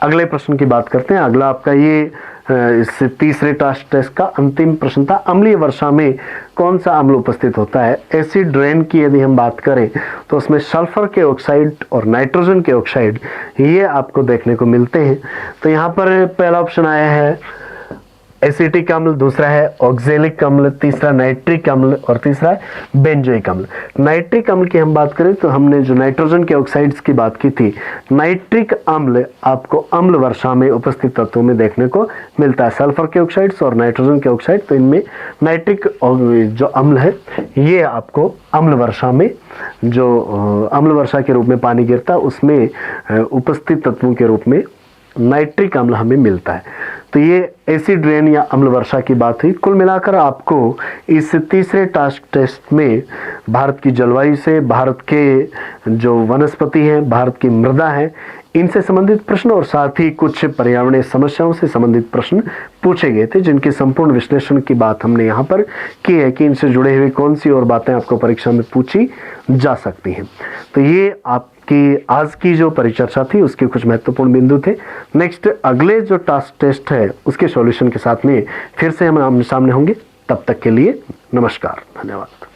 अगले प्रश्न की बात करते हैं। अगला आपका ये इस तीसरे टेस्ट का अंतिम प्रश्न था, अम्लीय वर्षा में कौन सा अम्ल उपस्थित होता है? एसिड रेन की यदि हम बात करें तो उसमें सल्फर के ऑक्साइड और नाइट्रोजन के ऑक्साइड ये आपको देखने को मिलते हैं। तो यहाँ पर पहला ऑप्शन आया है एसिटिक अम्ल, दूसरा है ऑक्जेलिक अम्ल, तीसरा नाइट्रिक अम्ल और तीसरा है बेंजोइक अम्ल। नाइट्रिक अम्ल की हम बात करें तो हमने जो नाइट्रोजन के ऑक्साइड्स की बात की थी, नाइट्रिक अम्ल आपको अम्ल वर्षा में उपस्थित तत्वों में देखने को मिलता है, सल्फर के ऑक्साइड्स और नाइट्रोजन के ऑक्साइड। तो इनमें नाइट्रिक जो अम्ल है ये आपको अम्ल वर्षा में, जो अम्ल वर्षा के रूप में पानी गिरता है उसमें उपस्थित तत्वों के रूप में नाइट्रिक अम्ल हमें मिलता है। तो ये एसिड रेन या अम्ल वर्षा की बात हुई। कुल मिलाकर आपको इस तीसरे टास्क टेस्ट में भारत की जलवायु से, भारत के जो वनस्पति हैं, भारत की मृदा है, इनसे संबंधित प्रश्न और साथ ही कुछ पर्यावरणीय समस्याओं से संबंधित प्रश्न पूछे गए थे, जिनके संपूर्ण विश्लेषण की बात हमने यहाँ पर की है कि इनसे जुड़े हुए कौन सी और बातें आपको परीक्षा में पूछी जा सकती हैं। तो ये आपकी आज की जो परिचर्चा थी उसके कुछ महत्वपूर्ण बिंदु थे। नेक्स्ट अगले जो टास्क टेस्ट है उसके सॉल्यूशन के साथ में फिर से हम आमने सामने होंगे। तब तक के लिए नमस्कार, धन्यवाद।